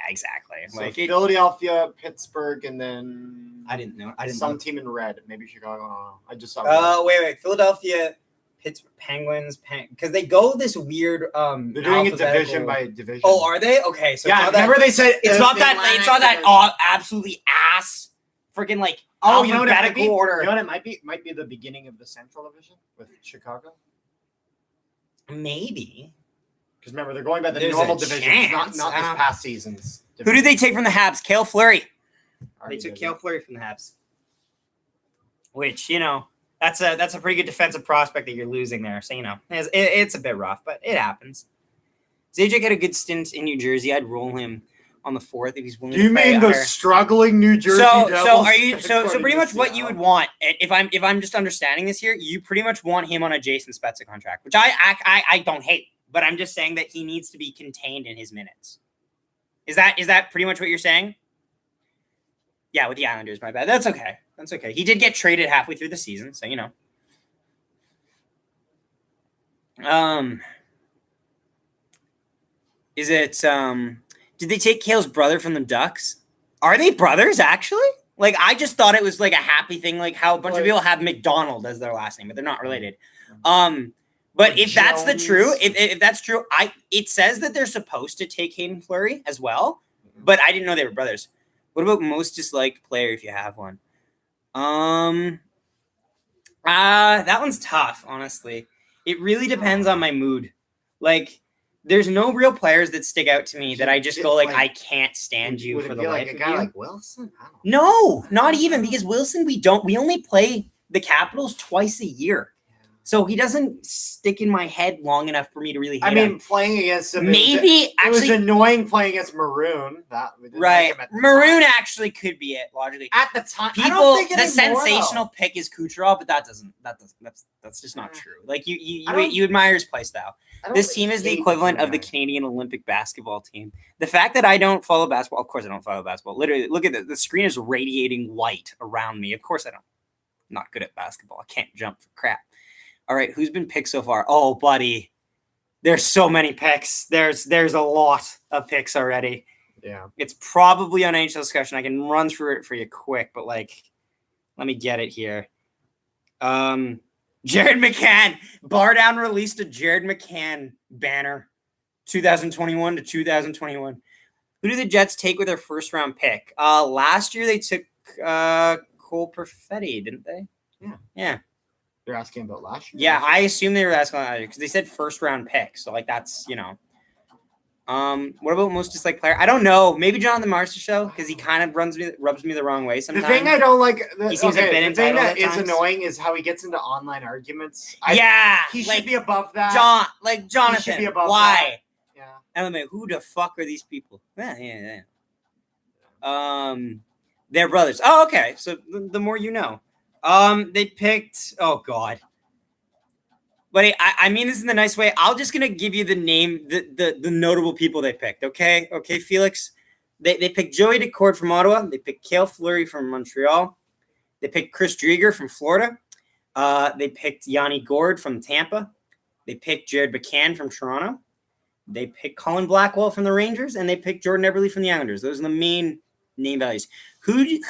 exactly. So Like Philadelphia, Pittsburgh, and then I didn't know. some team in red. Maybe Chicago. I don't know. I just saw. Wait. Philadelphia, Pittsburgh, Penguins, because they go this weird. They're doing it division by division. Oh, are they? Okay, so yeah. Remember they said it's not that. It's not that absolutely ass. Freaking like you know what it might be? Order. You know what it might be? It might be the beginning of the Central Division with Chicago. Maybe. Because remember, they're going by the normal division, not this past season's division. Who did they take from the Habs? Cale Fleury. Already They took did Cale it. Fleury from the Habs. Which, that's a pretty good defensive prospect that you're losing there. So, it's a bit rough, but it happens. Zajac had a good stint in New Jersey. I'd roll him on the 4th if he's willing Do you to play mean the higher. struggling New Jersey So Devils? are you so pretty much what you would want if I'm just understanding this here, you pretty much want him on a Jason Spezza contract, which I don't hate, but I'm just saying that he needs to be contained in his minutes. Is that pretty much what you're saying? Yeah, with the Islanders, my bad. That's okay. He did get traded halfway through the season, so Is it did they take Cale's brother from the Ducks? Are they brothers actually? Like I just thought it was like a happy thing, like how a bunch of people have McDonald as their last name, but they're not related. But if that's the true, if that's true, it says that they're supposed to take Hayden Fleury as well, but I didn't know they were brothers. What about most disliked player if you have one? That one's tough, honestly. It really depends on my mood. Like there's no real players that stick out to me that I just go like I can't stand you would for it the be life like a of guy you. like Wilson? I don't No, not even because Wilson, we only play the Capitals twice a year. So he doesn't stick in my head long enough for me to really hate him. Playing against him, maybe it was annoying playing against Maroon. Right, Maroon actually could be it logically at the time. People, I don't think the sensational pick is Kucherov, but that's just not true. Like you admire his play style. This team is the equivalent of the Canadian Olympic basketball team. The fact that I don't follow basketball, of course I don't follow basketball. Literally, look at the screen is radiating white around me. Of course I don't. I'm not good at basketball. I can't jump for crap. All right, who's been picked so far? Oh, buddy, there's so many picks. There's a lot of picks already. Yeah, it's probably on NHL discussion. I can run through it for you quick, but let me get it here. Jared McCann. Bar Down released a Jared McCann banner, 2021 to 2021. Who do the Jets take with their first round pick? Last year they took Cole Perfetti, didn't they? Yeah. They're asking about last year. Yeah, I assume they were asking about last year because they said first round pick. So that's What about most disliked player? I don't know. Maybe Jonathan Marcia show because he kind of rubs me the wrong way sometimes. The thing I don't like, he seems a bit the thing that is annoying is how he gets into online arguments. He should be above that. Jonathan. He should be above why? That. Yeah. And I'm like, who the fuck are these people? Yeah. They're brothers. Oh, okay. So the more you know. They picked. Oh God. But I mean this in the nice way. I'm just gonna give you the name, the notable people they picked. Okay, Felix. They picked Joey Decord from Ottawa. They picked Cale Fleury from Montreal. They picked Chris Drieger from Florida. They picked Yanni Gourde from Tampa. They picked Jared McCann from Toronto. They picked Colin Blackwell from the Rangers, and they picked Jordan Eberle from the Islanders. Those are the main name values. Who do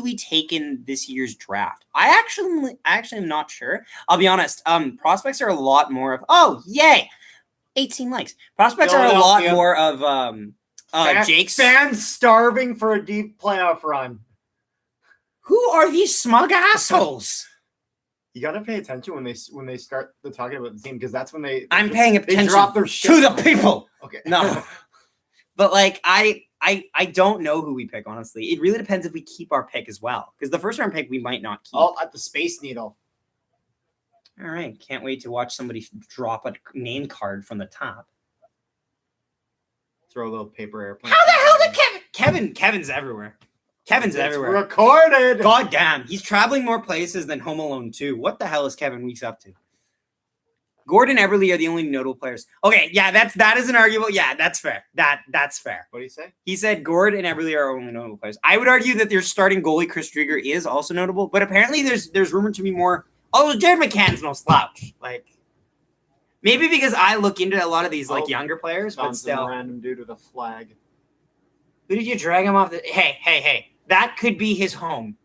we take in this year's draft? I actually am not sure. I'll be honest. Prospects are a lot more of 18 likes. Prospects are a lot more of Jake's fans starving for a deep playoff run. Who are these smug assholes? You gotta pay attention when they start talking about the team because that's when I'm paying attention they drop their shit to the people. Okay, no, but I don't know who we pick, honestly. It really depends if we keep our pick as well. Because the first round pick we might not keep. Oh, at the Space Needle. All right. Can't wait to watch somebody drop a name card from the top. Throw a little paper airplane. How the hell did Kevin's everywhere. Kevin's everywhere. Recorded. God damn. He's traveling more places than Home Alone 2. What the hell is Kevin Weeks up to? Gordon and Eberle are the only notable players. Okay, yeah, that is an arguable. Yeah, that's fair. That's fair. What do you say? He said Gord and Eberle are only notable players. I would argue that their starting goalie Chris Drieger is also notable, but apparently there's rumored to be more. Oh, Jared McCann's no slouch. Maybe because I look into a lot of these younger players, but still. Random dude with a flag. Who did you drag him off? Hey! That could be his home,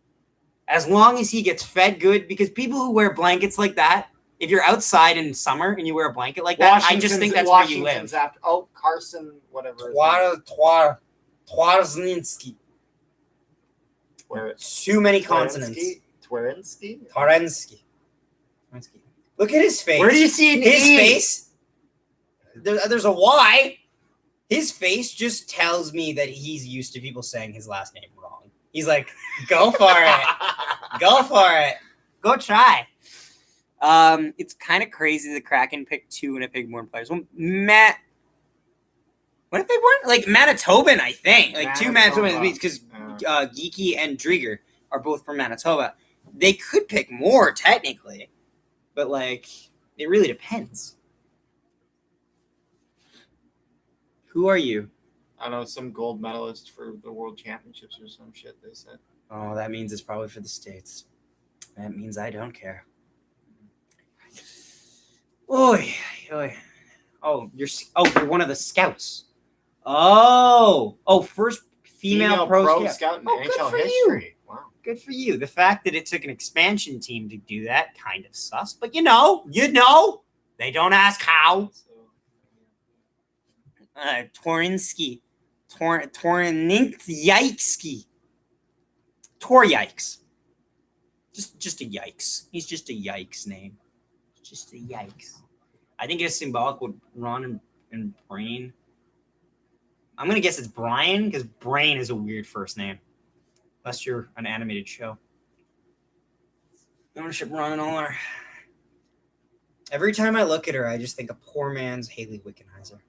as long as he gets fed good. Because people who wear blankets like that. If you're outside in summer and you wear a blanket like that, I just think that's where you live. Carson, whatever. Twarzinski. Too many consonants. Twarinsky. Look at his face. Where do you see his face? There's a Y. His face just tells me that he's used to people saying his last name wrong. He's like, go for it. Go for it. Go try. It's kind of crazy the Kraken picked 2 and it picked more players. Well, what if they weren't Manitoban? I think 2 Manitoban because Geeky and Drieger are both from Manitoba. They could pick more technically, but it really depends. Who are you? I don't know, some gold medalist for the World Championships or some shit. They said. Oh, that means it's probably for the States. That means I don't care. Oy. Oh, you're one of the scouts. First female pro scout in NHL history. You. Wow, good for you. The fact that it took an expansion team to do that kind of sus, but you know, they don't ask how. Torinsky, Yikesky, Tor Yikes. Just a yikes. He's just a yikes name. Just a yikes. I think it's symbolic what Ron and and Brain. I'm going to guess it's Brian because Brain is a weird first name. Unless you're an animated show. Ownership running all our. Every time I look at her, I just think a poor man's Haley Wickenheiser.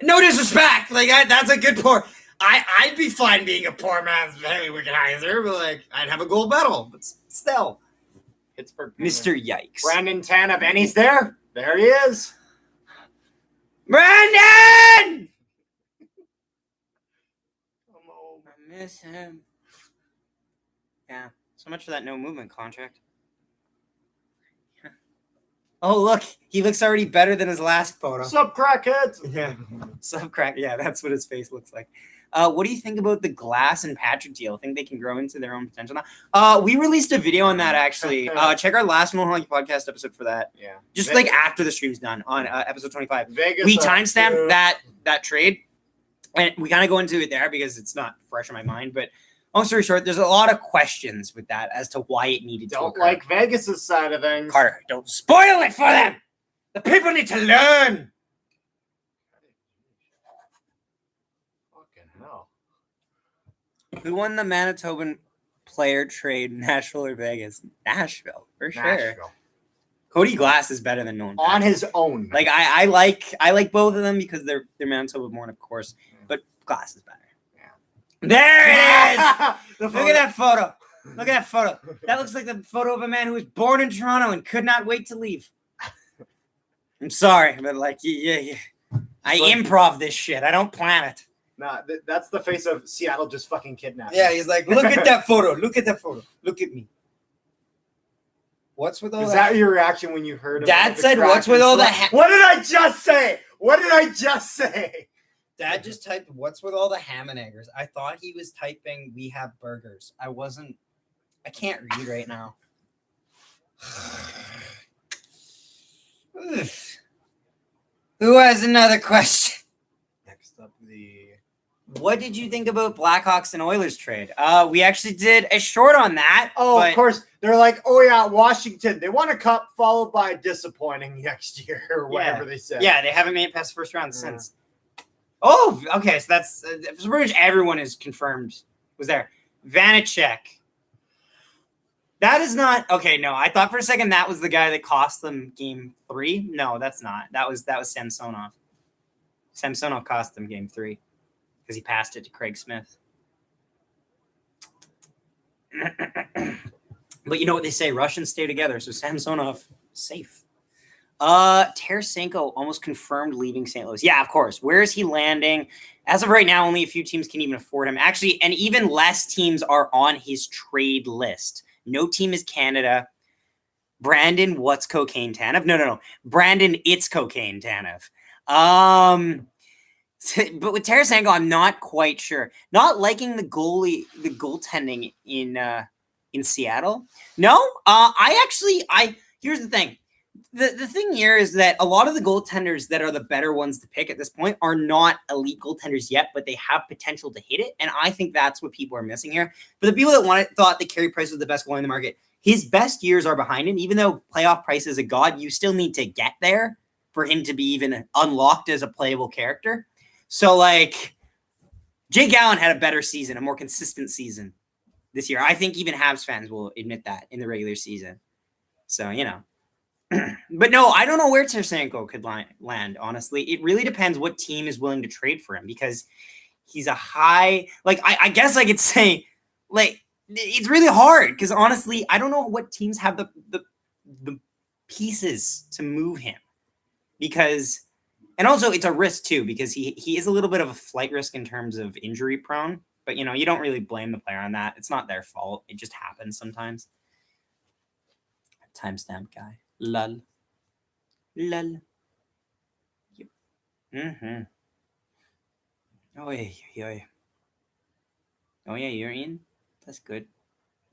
No disrespect. Like, that's a good poor. I'd be fine being a poor man's Haley Wickenheiser, but like, I'd have a gold medal. But still. Pittsburgh. Mr. Yikes. Brandon Tanev, and he's there. There he is. Brandon! I miss him. Yeah. So much for that no movement contract. Yeah. Oh, look. He looks already better than his last photo. Sup, crackheads? Yeah. Sup, crack. Yeah, that's what his face looks like. What do you think about the Glass and Patrick deal? Think they can grow into their own potential now? We released a video on that, actually. Check our last Mohawk Hockey Podcast episode for that. Yeah. Just like after the stream's done on episode 25. Vegas, we timestamped that trade. And we kind of go into it there because it's not fresh in my mind. But long story short, there's a lot of questions with that as to why it needed to occur. Don't like Vegas' side of things. Carter, don't spoil it for them. The people need to learn. Fucking hell. Who won the Manitoban player trade, Nashville or Vegas? Nashville, for sure. Nashville. Cody Glass is better than Nolan on Patrick. his own. Like I like both of them because they're Manitoba born, of course. But Glass is better. Yeah. There it is. Look at that photo. Look at that photo. That looks like the photo of a man who was born in Toronto and could not wait to leave. I'm sorry, but like yeah. I improv this shit. I don't plan it. Nah, that's the face of Seattle just fucking kidnapped. Yeah, he's like, look at that photo. Look at that photo. Look at me. What's with all Is that? that your reaction when you heard? Dad said, "What's with all the?" What did I just say? What did I just say? Dad just typed, "What's with all the ham and eggers?" I thought he was typing, "We have burgers." I wasn't. I can't read right now. Who has another question? Next up, What did you think about Blackhawks and Oilers trade? We actually did a short on that. Oh, of course. They're like, oh, yeah, Washington. They won a cup followed by disappointing next year or whatever they said. Yeah, they haven't made it past the first round since. Oh, okay. So that's pretty much everyone is confirmed was there. Vanacek. That is not okay. No, I thought for a second that was the guy that cost them game 3. No, that's not. That was Samsonov. Samsonov cost them game 3 because he passed it to Craig Smith. But you know what they say? Russians stay together. So Samsonov safe. Tarasenko almost confirmed leaving St. Louis. Yeah, of course. Where is he landing? As of right now, only a few teams can even afford him. Actually, and even less teams are on his trade list. No team is Canada. Brandon, what's Cocaine Tanev? No. Brandon, it's Cocaine Tanev. But with Tarasenko, I'm not quite sure. Not liking the goaltending in Seattle. No, here's the thing. The thing here is that a lot of the goaltenders that are the better ones to pick at this point are not elite goaltenders yet, but they have potential to hit it. And I think that's what people are missing here. For the people that thought that Carey Price was the best goalie in the market, his best years are behind him. Even though playoff Price is a god, you still need to get there for him to be even unlocked as a playable character. So, like, Jake Allen had a better season, a more consistent season this year. I think even Habs fans will admit that in the regular season. So, you know. But no, I don't know where Tarasenko could land, honestly. It really depends what team is willing to trade for him because he's a high... Like, I guess I could say, like, it's really hard because, honestly, I don't know what teams have the pieces to move him because... And also, it's a risk, too, because he is a little bit of a flight risk in terms of injury prone. But, you know, you don't really blame the player on that. It's not their fault. It just happens sometimes. Timestamp guy. Lol. Yep. Mm-hmm. Oh, yeah. Oh, yeah, you're in? That's good.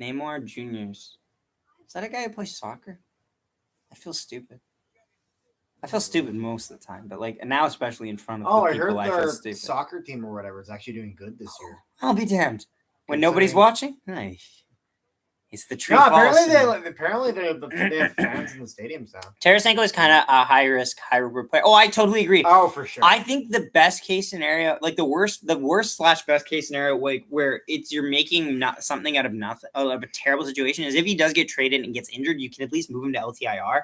Neymar Juniors. Is that a guy who plays soccer? I feel stupid. I feel stupid most of the time, but like now, especially in front of I people, heard I feel their stupid. soccer team or whatever is actually doing good this year. I'll be damned. When nobody's watching? Nice. It's the tree. No, falls. apparently they have fans in the stadiums now. Tarasenko is kind of a high risk, high reward player. Oh, I totally agree. Oh, for sure. I think the best case scenario, like the worst / best case scenario, like where you're making something out of nothing, of a terrible situation, is if he does get traded and gets injured, you can at least move him to LTIR.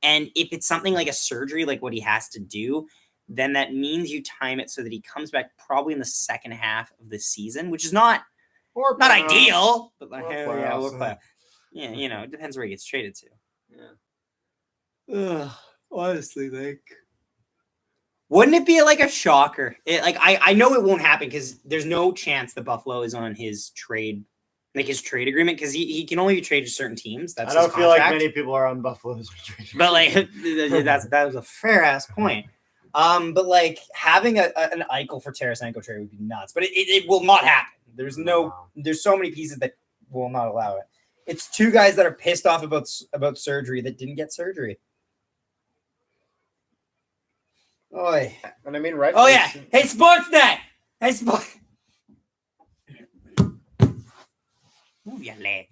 And if it's something like a surgery, like what he has to do, then that means you time it so that he comes back probably in the second half of the season, which is not ideal, but like, yeah, you know, it depends where he gets traded to. Yeah. Honestly, like, wouldn't it be like a shocker? I know it won't happen because there's no chance that Buffalo is on his trade agreement because he can only be traded to certain teams. That's I don't feel like many people are on Buffalo's trade agreement. But like that was a fair ass point. But like having an Eichel for Tarasenko trade would be nuts, but it will not happen. There's so many pieces that will not allow it. It's two guys that are pissed off about surgery that didn't get surgery. Oi. And I mean, right? Oh yeah. Hey, Sportsnet. Hey, Move your leg.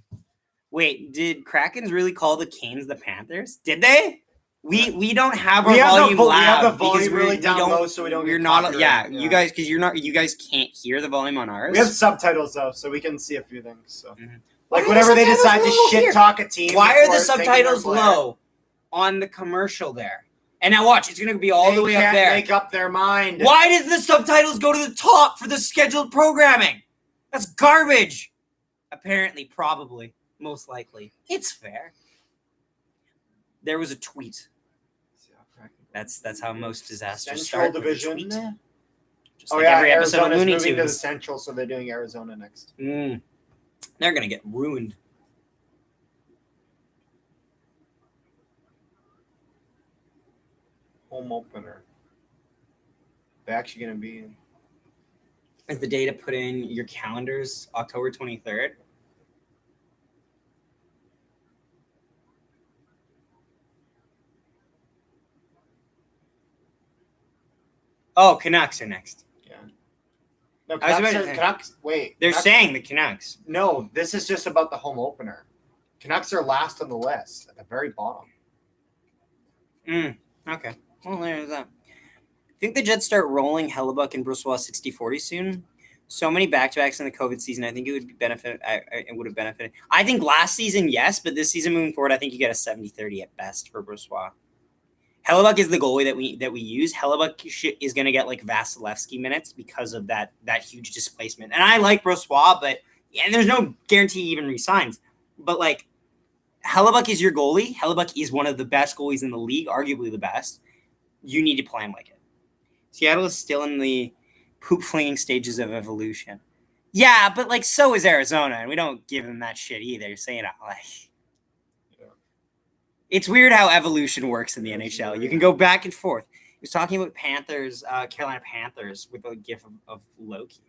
Wait, did Krakens really call the Canes the Panthers? Did they? We don't have our volume loud. We have the volume really down low, so we don't. We're not. Yeah, you guys, because you guys can't hear the volume on ours. We have subtitles though, so we can see a few things. So, like whenever they decide to shit talk a team, why are the subtitles low on the commercial there? And now watch, it's gonna be all the way up there. They can't make up their mind. Why does the subtitles go to the top for the scheduled programming? That's garbage. Apparently, probably, most likely, it's fair. There was a tweet. That's how most disasters Central start. Division. Just like every episode Arizona's of Looney moving to the Tunes. Central, so they're doing Arizona next. They're gonna get ruined. Home opener. They're actually gonna be. Is the day to put in your calendars October 23rd? Oh, Canucks are next. Yeah. No, Canucks. Wait. They're saying the Canucks. No, this is just about the home opener. Canucks are last on the list at the very bottom. Okay. Well, there's that. I think the Jets start rolling Hellebuck and Brossoit 60-40 soon. So many back-to-backs in the COVID season. I think it would benefit. It would have benefited. I think last season, yes, but this season moving forward, I think you get a 70-30 at best for Brossoit. Hellebuck is the goalie that we use. Hellebuck is going to get like Vasilevsky minutes because of that huge displacement. And I like Brossoit, but there's no guarantee he even resigns. But like Hellebuck is your goalie. Hellebuck is one of the best goalies in the league, arguably the best. You need to play him like it. Seattle is still in the poop flinging stages of evolution. Yeah, but like so is Arizona, and we don't give them that shit either. Saying it like. It's weird how evolution works in the NHL. You can go back and forth. He was talking about Panthers, Carolina Panthers, with a gif of Loki.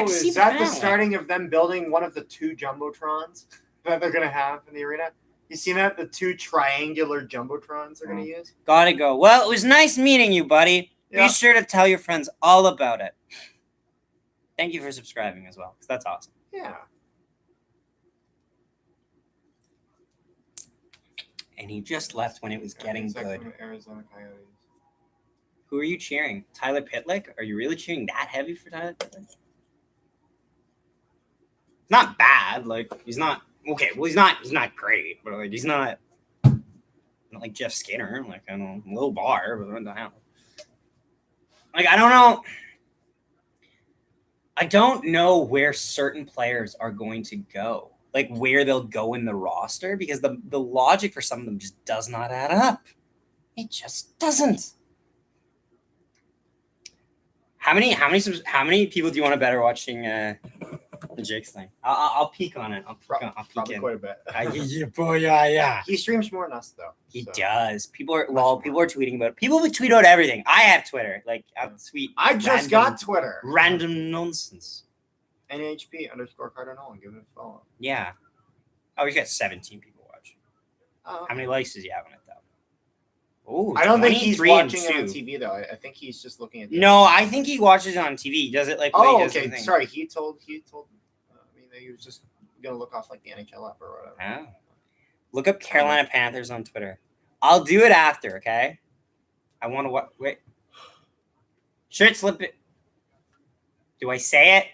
Is that the starting of them building one of the two jumbotrons that they're going to have in the arena? You seen that? The two triangular jumbotrons they're going to use? Gotta go. Well, it was nice meeting you, buddy. Be sure to tell your friends all about it. Thank you for subscribing as well, because that's awesome. Yeah. And he just left when it was getting good. Arizona Coyotes. Who are you cheering? Tyler Pitlick? Are you really cheering that heavy for Tyler Pitlick? Not bad. Like he's not okay. Well, he's not great, but like he's not like Jeff Skinner. Like I don't know, low bar, but what the hell? Like I don't know. I don't know where certain players are going to go. Like where they'll go in the roster because the logic for some of them just does not add up. It just doesn't. How many people do you want to bet are watching the Jake's thing? I'll peek on it. I'll peek in. Quite a bit. Yeah. He streams more than us though. He does. People are tweeting about it. People would tweet out everything. I have Twitter. Like I'll tweet. I just got Twitter. Random nonsense. NHP_Cardinal and give it a follow. Yeah. Oh, he's got 17 people watching. Oh. How many likes does he have on it, though? Oh, I don't think he's watching it on TV, though. I think he's just looking at No, I think he watches it on TV. He does it like okay. Sorry, he told he was just gonna look off like the NHL app or whatever. Yeah. Look up Carolina Panthers on Twitter. I'll do it after, okay? I want to wait. Shirt slip it. Do I say it?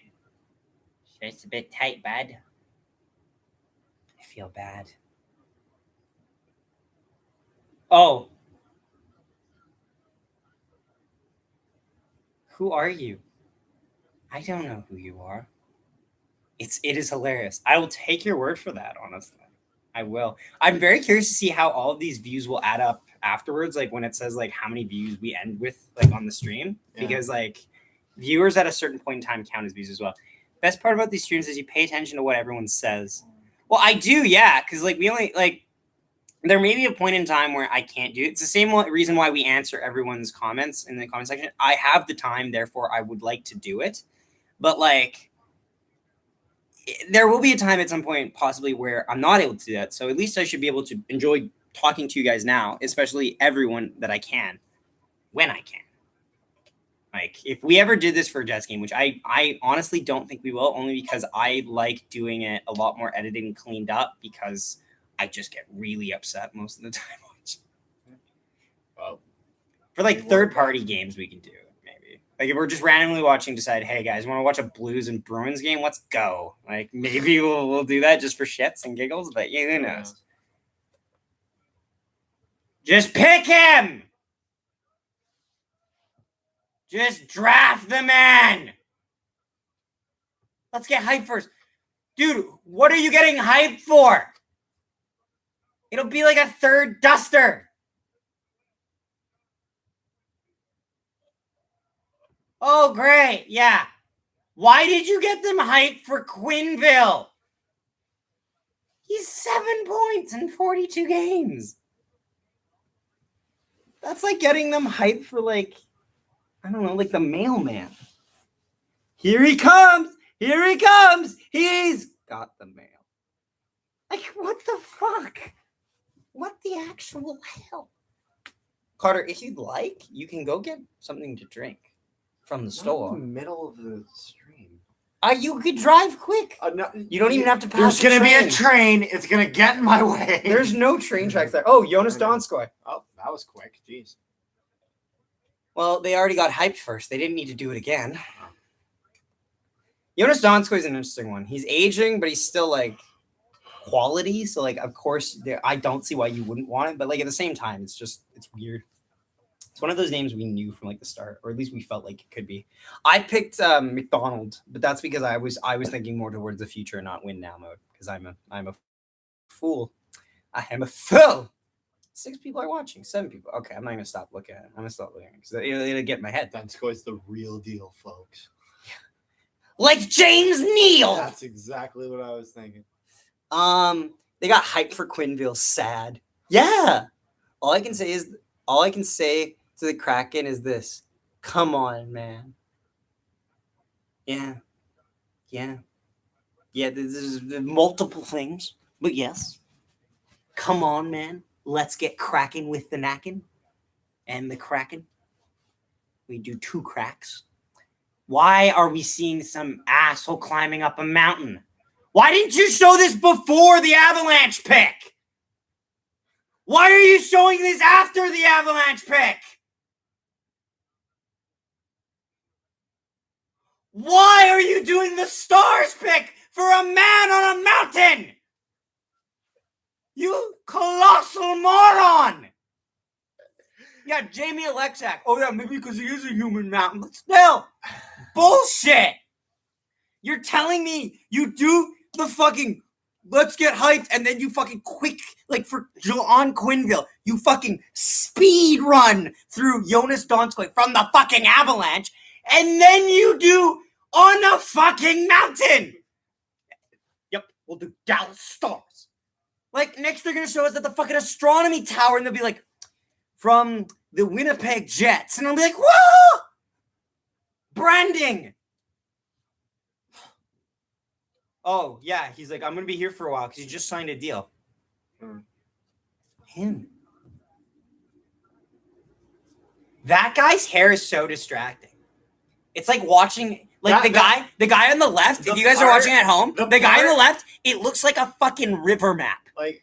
Shirt's a bit tight, bud. I feel bad. Oh. Who are you? I don't know who you are. It is hilarious. I will take your word for that, honestly. I will. I'm very curious to see how all of these views will add up afterwards, like when it says like how many views we end with like on the stream. Yeah. Because like viewers at a certain point in time count as views as well. Best part about these streams is you pay attention to what everyone says. Well, I do, yeah, because like we only like there may be a point in time where I can't do it. It's the same reason why we answer everyone's comments in the comment section. I have the time, therefore I would like to do it. But like there will be a time at some point possibly where I'm not able to do that. So at least I should be able to enjoy talking to you guys now, especially everyone that I can, when I can. Like if we ever did this for a Jets game, which I honestly don't think we will, only because I like doing it a lot more edited and cleaned up because I just get really upset most of the time. Well, for like third-party games, we can do it. Like, if we're just randomly watching, decide, hey, guys, want to watch a Blues and Bruins game? Let's go. Like, maybe we'll do that just for shits and giggles, but yeah, who knows? Just pick him! Just draft the man! Let's get hyped first. Dude, what are you getting hyped for? It'll be like a third duster. Oh, great. Yeah. Why did you get them hyped for Quenneville? He's 7 points in 42 games. That's like getting them hyped for like, I don't know, like the mailman. Here he comes. Here he comes. He's got the mail. Like, what the fuck? What the actual hell? Carter, if you'd like, you can go get something to drink from the store. In the middle of the stream. You could drive quick. No, you don't even have to pass. There's going to be a train. It's going to get in my way. There's no train tracks there. Oh, Jonas Donskoy. Oh, that was quick. Jeez. Well, they already got hyped first. They didn't need to do it again. Jonas Donskoy is an interesting one. He's aging, but he's still like quality. So like, of course, I don't see why you wouldn't want it. But like at the same time, it's weird. It's one of those names we knew from like the start, or at least we felt like it could be. I picked McDonald, but that's because I was thinking more towards the future, not win now mode. Because I'm a fool. I am a fool. 6 people are watching. 7 people. Okay, I'm not gonna stop looking at it. I'm gonna stop looking at it because it'll get in my head. Donskoy's the real deal, folks. Like James Neal. That's exactly what I was thinking. They got hyped for Quenneville. Sad. Yeah. All I can say to the Kraken is this. Come on, man. Yeah. There's multiple things, but yes. Come on, man. Let's get cracking with the knacking and the Kraken. We do 2 cracks. Why are we seeing some asshole climbing up a mountain? Why didn't you show this before the Avalanche pick? Why are you showing this after the Avalanche pick? Why are you doing the Stars pick for a man on a mountain? You colossal moron! Yeah, Jamie Alexak. Oh yeah, maybe because he is a human mountain, but still, bullshit! You're telling me you do the fucking let's get hyped, and then you fucking quick, like for on Quenneville, you fucking speed run through Jonas Donskoy from the fucking Avalanche, and then you do on a fucking mountain. Yep, we'll do Dallas Stars. Like, next they're going to show us at the fucking astronomy tower, and they'll be like, from the Winnipeg Jets. And I'll be like, whoa! Branding. Oh, yeah. He's like, I'm going to be here for a while because he just signed a deal. Him. That guy's hair is so distracting. It's like watching Like the guy on the left, if you guys are watching at home, the guy on the left, it looks like a fucking river map.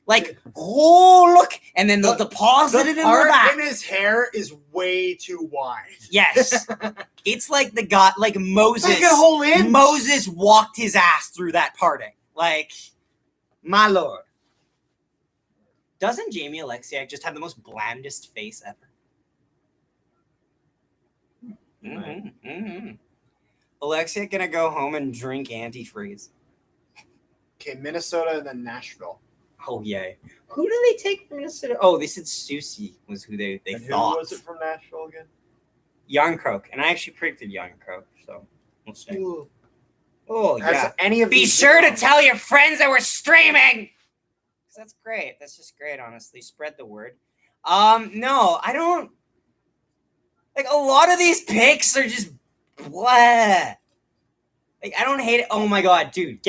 Like oh look, and then the deposit in the back. And his hair is way too wide. Yes, it's like the guy, like Moses. Like a whole inch. Moses walked his ass through that parting. Like, my lord. Doesn't Jamie Alexiak just have the most blandest face ever? Alexiak gonna go home and drink antifreeze. Okay, Minnesota and then Nashville. Oh yay! Who do they take from Minnesota? Oh, they said Susie was who they thought. Who was it from Nashville again? Yarncroak, and I actually predicted Yarncroak, so we'll see. Ooh. Oh yeah! Be sure to tell your friends that we're streaming. That's great. That's just great. Honestly, spread the word. No, I don't. Like a lot of these picks are just what. Like I don't hate it. Oh my god, dude,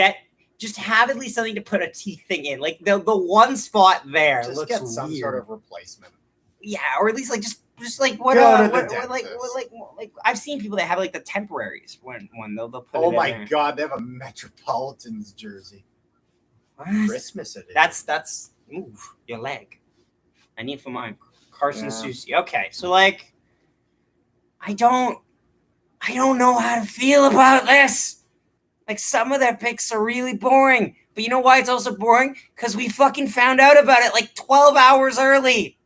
just have at least something to put a teeth thing in. Like the one spot there just looks get some weird. sort of replacement. Yeah, or at least like just like what, like I've seen people that have like the temporaries when they'll put. Oh it my in there. god, they have a Metropolitans jersey. What? Christmas edition. That's move your leg. I need for mine. Carson Susie. Okay, so like, I don't know how to feel about this. Like some of their picks are really boring, but you know why it's also boring? Because we fucking found out about it like 12 hours early.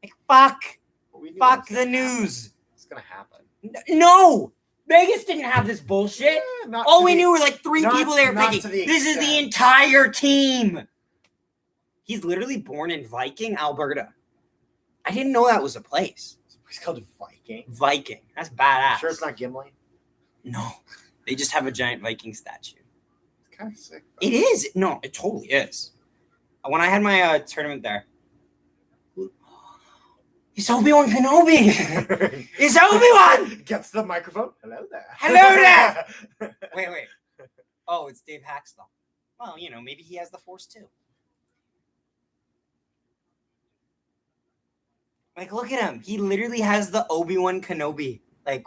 Like fuck the news. It's gonna happen. No. Vegas didn't have this bullshit. All we knew were like three people they were picking. This is the entire team. He's literally born in Viking, Alberta. I didn't know that was a place. It's called Viking. Viking. That's badass. Sure, it's not Gimli. No, they just have a giant Viking statue. It's kind of sick. Though. It is. No, it totally is. When I had my tournament there, it's Obi-Wan Kenobi. It's Obi-Wan. Gets the microphone. Hello there. Hello there. Wait. Oh, it's Dave Haxtell. Well, maybe he has the Force too. Like, look at him. He literally has the Obi-Wan Kenobi. Like,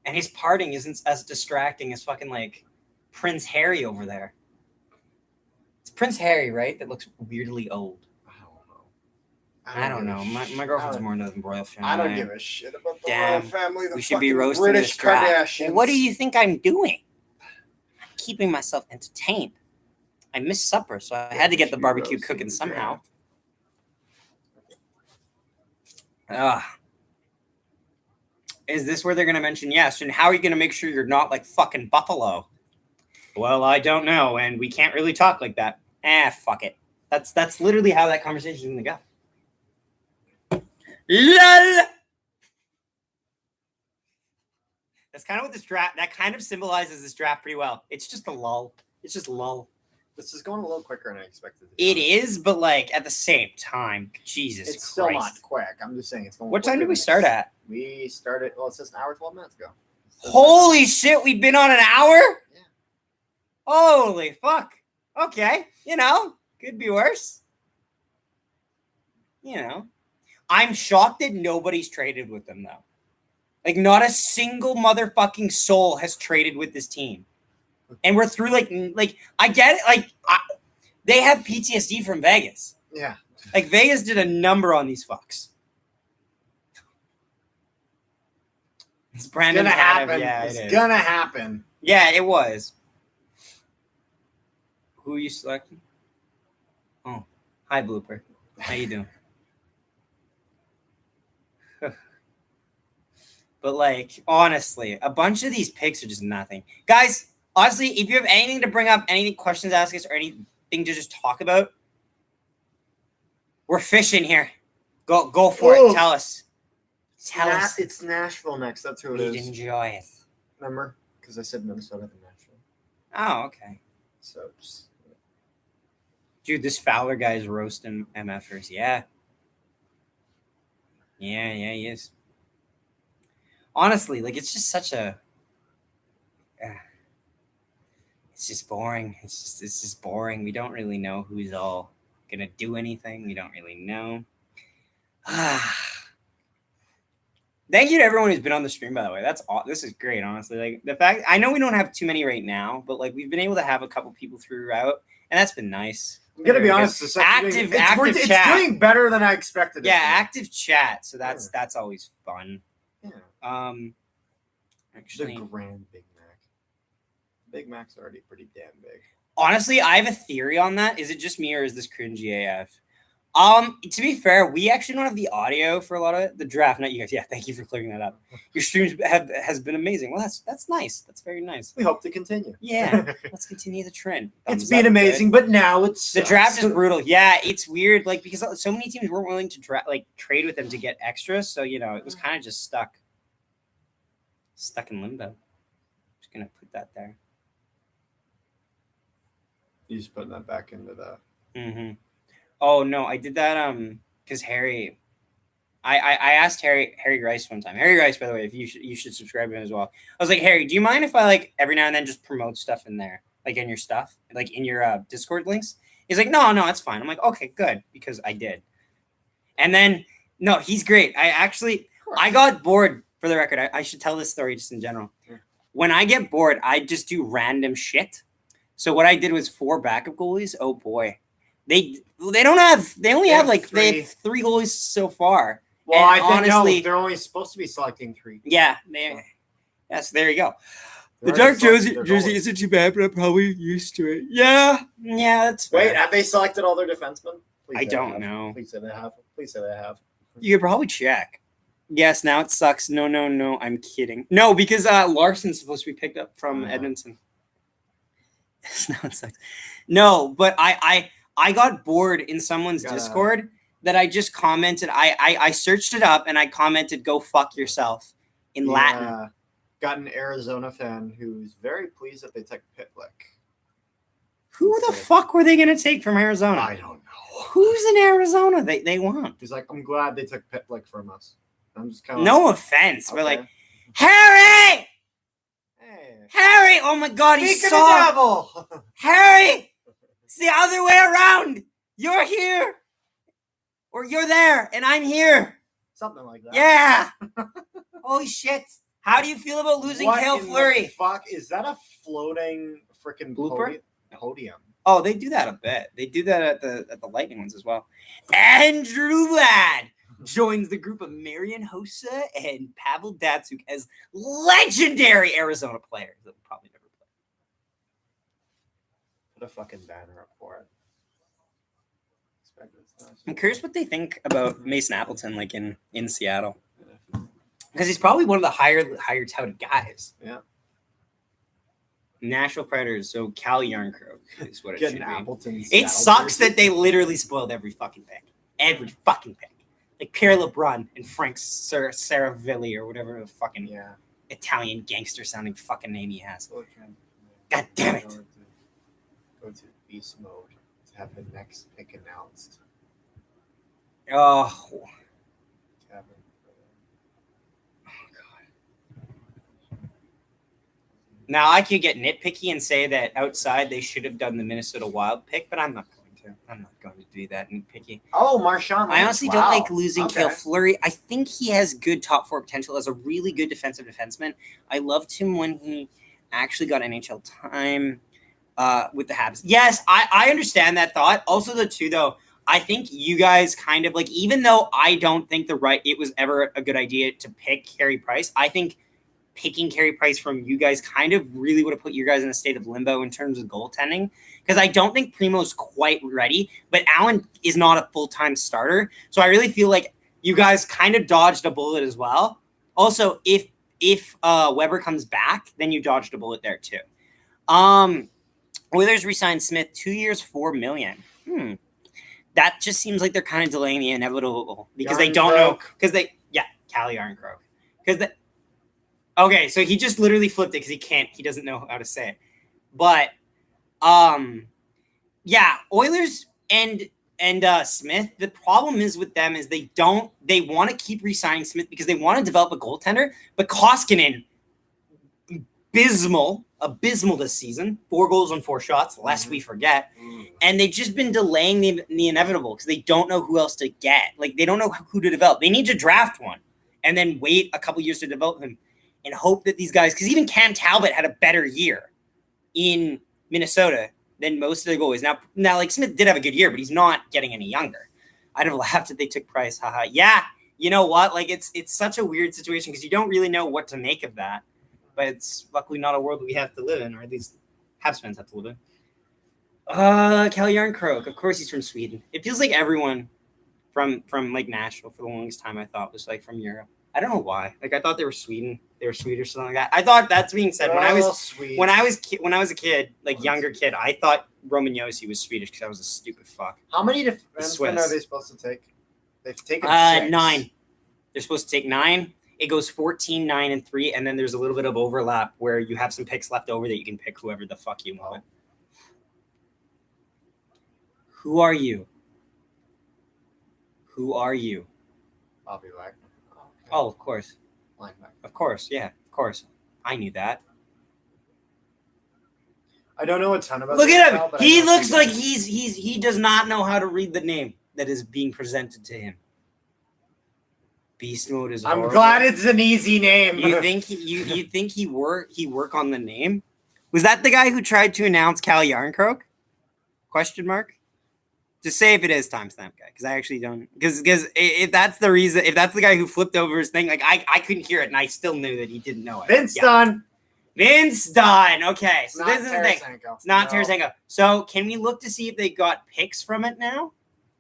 and his parting isn't as distracting as fucking, like, Prince Harry over there. It's Prince Harry, right? That looks weirdly old. I don't know. My girlfriend's more into the royal family. I don't give a shit about the royal family. We should be roasting British Kardashians. Well, what do you think I'm doing? I'm keeping myself entertained. I missed supper, so I had to get the barbecue cooking somehow. Is this where they're going to mention yes? And how are you going to make sure you're not like fucking Buffalo? Well, I don't know, and we can't really talk like that. Fuck it. That's literally how that conversation is going to go. LOL! That's kind of what this draft, that kind of symbolizes this draft pretty well. It's just a lull. It's just lull. This is going a little quicker than I expected. It is, but like at the same time, Jesus Christ. It's still not quick. I'm just saying it's going. What time did we start at? We started, it says an hour, 12 minutes ago. Holy shit, we've been on an hour? Yeah. Holy fuck. Okay. Could be worse. I'm shocked that nobody's traded with them, though. Like, not a single motherfucking soul has traded with this team. And we're through, like I get it. Like, they have PTSD from Vegas. Yeah. Like, Vegas did a number on these fucks. It's Brandon's gonna happen. Yeah, it's gonna happen. Yeah, it was. Who are you selecting? Oh, hi, Blooper. How you doing? But, like, honestly, a bunch of these picks are just nothing. Guys, honestly, if you have anything to bring up, any questions to ask us, or anything to just talk about, we're fishing here. Go for it. Tell us. Tell us. It's Nashville next. That's who it is. Enjoy it. Remember? Because I said Minnesota to Nashville. Oh, okay. So, just... Dude, this Fowler guy is roasting MFers. Yeah. Yeah, he is. Honestly, like, it's just such a... it's just boring. It's just boring. We don't really know who's all going to do anything. We don't really know. Thank you to everyone who's been on the stream, by the way. This is great, honestly. Like the fact I know we don't have too many right now, but like we've been able to have a couple people throughout, and that's been nice. I'm gonna be honest. It's doing better than I expected. Yeah, active chat. So that's always fun. Yeah. Actually, the grand Big Mac. Big Mac's already pretty damn big. Honestly, I have a theory on that. Is it just me or is this cringy AF? To be fair, we actually don't have the audio for a lot of it. The draft, not you guys. Yeah, thank you for clearing that up. Your streams has been amazing. Well, that's nice. That's very nice. We hope to continue. Yeah, let's continue the trend. It's been amazing, but now it's the draft is brutal. Yeah, it's weird. Like because so many teams weren't willing to trade with them to get extras. So it was kind of just stuck in limbo. Just gonna put that there. You just putting that back into the. Mm-hmm. Oh no, I did that because Harry. I asked Harry Rice one time. Harry Rice, by the way, if you should subscribe to him as well. I was like, Harry, do you mind if I like every now and then just promote stuff in there, like in your stuff, like in your Discord links? He's like, no, it's fine. I'm like, okay, good, because I did. And then no, he's great. I got bored. For the record, I should tell this story just in general. Yeah. When I get bored, I just do random shit. So what I did was 4 backup goalies. Oh boy. They only have 3 goalies so far. Well, and I think honestly, they're only supposed to be selecting 3. Yeah, yes, there you go. The dark jersey isn't too bad, but I'm probably used to it. Yeah, that's fair. Wait, have they selected all their defensemen? I don't know. Please say they have. You could probably check. Yes, now it sucks. No, I'm kidding. No, because Larson's supposed to be picked up from Edmonton. Now it sucks. No, but I got bored in someone's Discord that I just commented. I searched it up and I commented, "Go fuck yourself" in Latin. Got an Arizona fan who's very pleased that they took Pitlick. Who the fuck were they going to take from Arizona? I don't know. Who's in Arizona they want? He's like, I'm glad they took Pitlick from us. I'm just kind of no offense, but like, Harry! Hey. Harry! Oh my God, he saw the devil! Harry! It's the other way around. You're here, or you're there, and I'm here. Something like that. Yeah. Holy shit! How do you feel about losing Cale Fleury? Fuck, is that a floating freaking podium? Oh, they do that a bit. They do that at the Lightning ones as well. Andrew Ladd joins the group of Marian Hossa and Pavel Datsyuk as legendary Arizona players that will probably never play. Put a fucking banner up for it. I'm curious what they think about Mason Appleton, like in Seattle, because he's probably one of the higher touted guys. Yeah. Nashville Predators, so Cal Yarncroke is what it should be. Appleton, it sucks that they literally spoiled every fucking pick. Every fucking pick. Like Pierre LeBrun and Frank Saravilli or whatever the fucking Italian gangster sounding fucking name he has. God damn it. Go to beast mode to have the next pick announced. Oh. Now, I could get nitpicky and say that outside they should have done the Minnesota Wild pick, but I'm not going to. I'm not going to do that nitpicky. Oh, Marchand. I honestly don't like losing Cale Fleury. I think he has good top 4 potential as a really good defensive defenseman. I loved him when he actually got NHL time with the Habs. Yes, I understand that thought. Also, I think you guys kind of like, even though I don't think it was ever a good idea to pick Carey Price, I think picking Carey Price from you guys kind of really would have put you guys in a state of limbo in terms of goaltending, because I don't think Primo's quite ready, but Allen is not a full-time starter. So I really feel like you guys kind of dodged a bullet as well. Also, if Weber comes back, then you dodged a bullet there too. Oilers re-signed Smith 2 years, $4 million. That just seems like they're kind of delaying the inevitable because they don't know. Cal Yarncroke. Okay, so he just literally flipped it because he doesn't know how to say it. But, Oilers and Smith, the problem is with them is they want to keep re-signing Smith because they want to develop a goaltender, but Koskinen, abysmal this season, 4 goals on 4 shots, lest we forget. And they've just been delaying the inevitable because they don't know who else to get. Like, they don't know who to develop. They need to draft one. and then wait a couple years to develop him and hope that these guys, because even Cam Talbot had a better year in Minnesota than most of the goalies. Now, like Smith did have a good year, but he's not getting any younger. I'd have laughed if they took Price. Haha. Yeah, you know what? Like it's such a weird situation because you don't really know what to make of that. But it's luckily not a world we have to live in, or at least Habs fans have to live in. Calle Järnkrok. Of course, he's from Sweden. It feels like everyone from like Nashville for the longest time I thought was like from Europe. I don't know why. Like I thought they were Sweden. They were Swedish or something like that. I thought that's being said when I was a kid, like younger kid, I thought Roman Josi was Swedish because I was a stupid fuck. How many defensemen are they supposed to take? They've taken 6. 9. They're supposed to take 9. It goes 14, 9, and 3, and then there's a little bit of overlap where you have some picks left over that you can pick whoever the fuck you want. Who are you? Who are you? Bobby Wagner. Okay. Oh, of course. Linebacker. Of course, yeah, of course. I knew that. I don't know a ton about. Look at him. Now, He looks like he does not know how to read the name that is being presented to him. Beast mode is. I'm horrible. glad it's an easy name. You think you think he work on the name? Was that the guy who tried to announce Calle Järnkrok? Question mark. Just say if it is timestamp guy, because I actually don't. Because if that's the reason, if that's the guy who flipped over his thing, like I couldn't hear it, and I still knew that he didn't know it. Vince Dunn. Vince Dunn. Okay, so this is the thing. It's not No. Tarasenko. So can we look to see if they got picks from it now?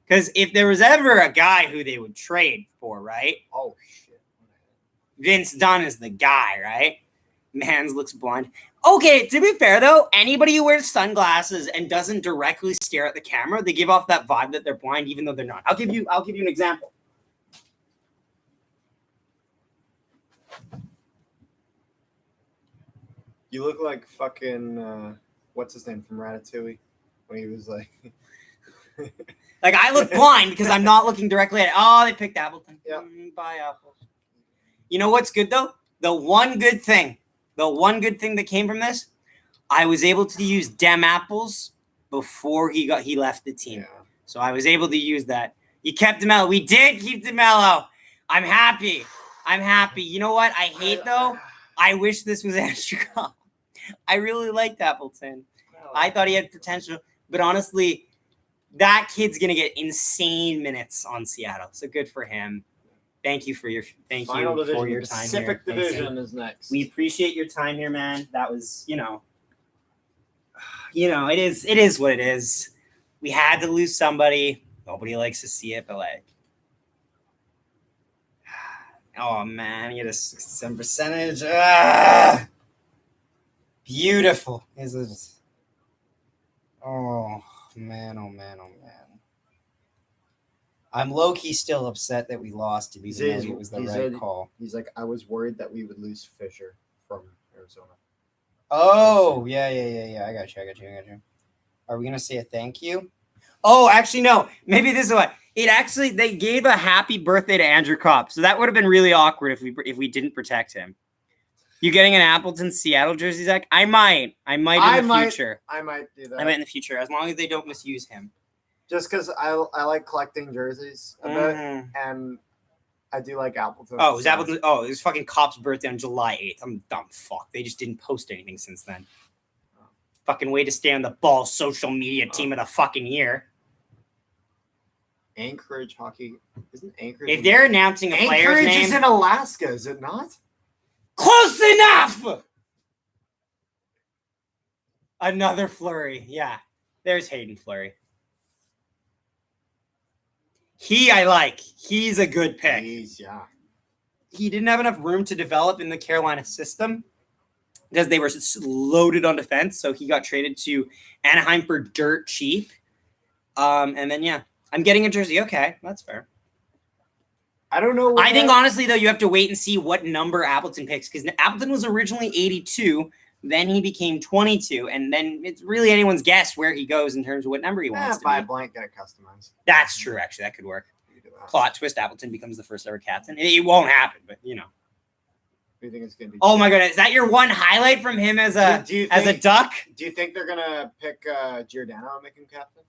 Because if there was ever a guy who they would trade for, right? Oh shit. Vince Dunn is the guy, right? Mans looks blind. Okay, to be fair though, anybody who wears sunglasses and doesn't directly stare at the camera, they give off that vibe that they're blind, even though they're not. I'll give you an example. You look like fucking what's his name from Ratatouille when he was like. Like I look blind because I'm not looking directly at it. Oh, they picked Appleton. Yeah. Bye, Apple. You know what's good though? The one good thing that came from this, I was able to use Dem Apples before he left the team. Yeah. So I was able to use that. You kept DeMello. We did keep DeMello. I'm happy. You know what? I hate though. I wish this was Andrew Copp. I really liked Appleton. I thought he had potential, but honestly, that kid's gonna get insane minutes on Seattle. So good for him. Thank you for your time Pacific here. Division is next. We appreciate your time here, man. That was, it is what it is. We had to lose somebody. Nobody likes to see it, but like, oh man, you had a 67 percentage. Beautiful. Oh man. I'm low-key still upset that we lost him, even though it was the right call. He's like, I was worried that we would lose Fisher from Arizona. Oh, yeah. I got you. Are we going to say a thank you? Oh, actually, no. Maybe this is what. They gave a happy birthday to Andrew Copp, so that would have been really awkward if we didn't protect him. You getting an Appleton Seattle jersey, Zach? I might in the future. I might do that. I might in the future, as long as they don't misuse him. Just because I like collecting jerseys a bit, and I do like Appleton. Oh, it was Appleton. Oh, it was fucking Copp's birthday on July 8th. I'm dumb fuck. They just didn't post anything since then. Fucking way to stay on the ball, social media team of the fucking year. Anchorage hockey isn't Anchorage. If they're announcing a player's name, Anchorage is in Alaska, is it not? Close enough. Another Fleury. Yeah, there's Hayden Fleury. I like. He's a good pick. He didn't have enough room to develop in the Carolina system because they were loaded on defense. So he got traded to Anaheim for dirt cheap. And then, yeah, I'm getting a jersey. Okay, that's fair. I don't know. I think, honestly, though, you have to wait and see what number Appleton picks because Appleton was originally 82. Then he became 22, and then it's really anyone's guess where he goes in terms of what number he wants to buy a be. blank, get it customized. That's true, actually. That could work. Plot twist, Appleton becomes the first ever captain. It won't happen, but, Do you think it's going to be? Oh, my goodness. Is that your one highlight from him as a duck? Do you think they're going to pick Giordano and make him captain?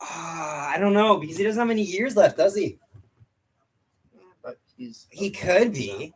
I don't know, because he doesn't have any years left, does he? But He could be.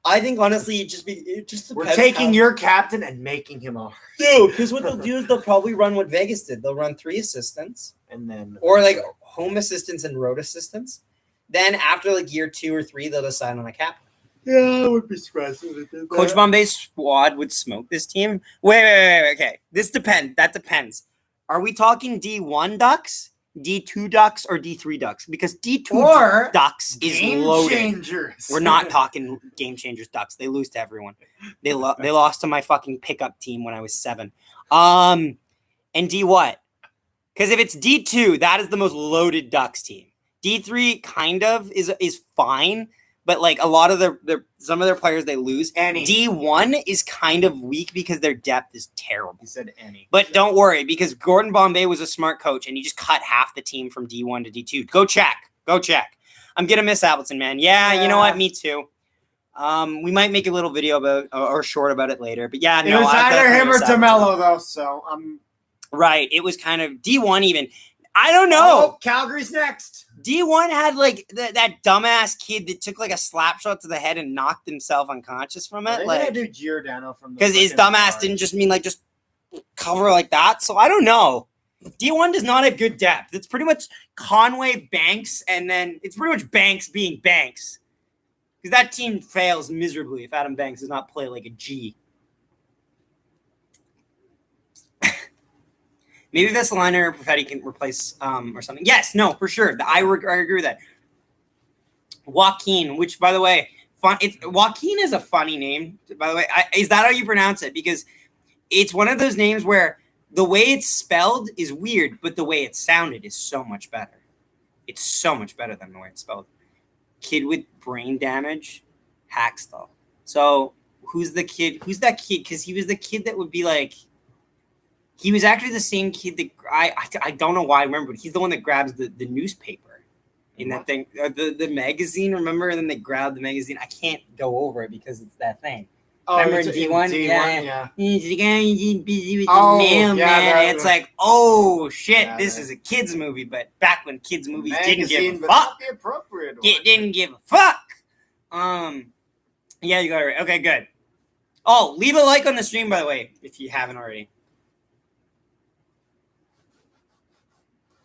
I think honestly, it just depends. We're taking your captain and making him ours. No, because what they'll do is they'll probably run what Vegas did. They'll run 3 assistants, and then or like home assistants and road assistants. Then after like year 2 or 3, they'll decide on a captain. Yeah, I would be surprised if it did that. Coach Bombay's squad would smoke this team. Wait. Okay, this depends. That depends. Are we talking D1 Ducks, D2 Ducks, or D3 Ducks? Because D2 or Ducks is game loaded. Changers. We're not talking game changers Ducks. They lose to everyone. They lost to my fucking pickup team when I was 7. And D what? Because if it's D2, that is the most loaded Ducks team. D3 kind of is fine, but like a lot of some of their players they lose. Any. D1 is kind of weak because their depth is terrible. He said any. But don't worry, because Gordon Bombay was a smart coach and he just cut half the team from D1 to D2. Go check. I'm gonna miss Appleton, man. Yeah, you know what? Me too. We might make a little video about or short about it later. But yeah, it was either him or DeMello though, so I'm right. It was kind of D1 even. I don't know. Oh, Calgary's next. D1 had like that dumbass kid that took like a slap shot to the head and knocked himself unconscious from it. Like, gonna do Giordano from because his dumbass didn't just mean like just cover like that. So I don't know. D1 does not have good depth. It's pretty much Conway, Banks, and then it's pretty much Banks being Banks. Because that team fails miserably if Adam Banks does not play like a G. Maybe Vesseliner or Perfetti can replace or something. Yes, no, for sure. I agree with that. Joaquin, which, by the way, Joaquin is a funny name, by the way. Is that how you pronounce it? Because it's one of those names where the way it's spelled is weird, but the way it sounded is so much better. It's so much better than the way it's spelled. Kid with brain damage, Hackstall. So who's that kid? Because he was the kid that would be like, he was actually the same kid that I don't know why I remember, but he's the one that grabs the newspaper in that thing, the magazine, remember? And then they grab the magazine. I can't go over it because it's that thing. Oh, remember in D1? Yeah. He's the guy busy with the mail, man. It's like, oh shit, this is a kids movie, but back when kids movies didn't give a fuck. The appropriate one. It didn't give a fuck. Yeah, you got it right. Okay, good. Oh, leave a like on the stream, by the way, if you haven't already.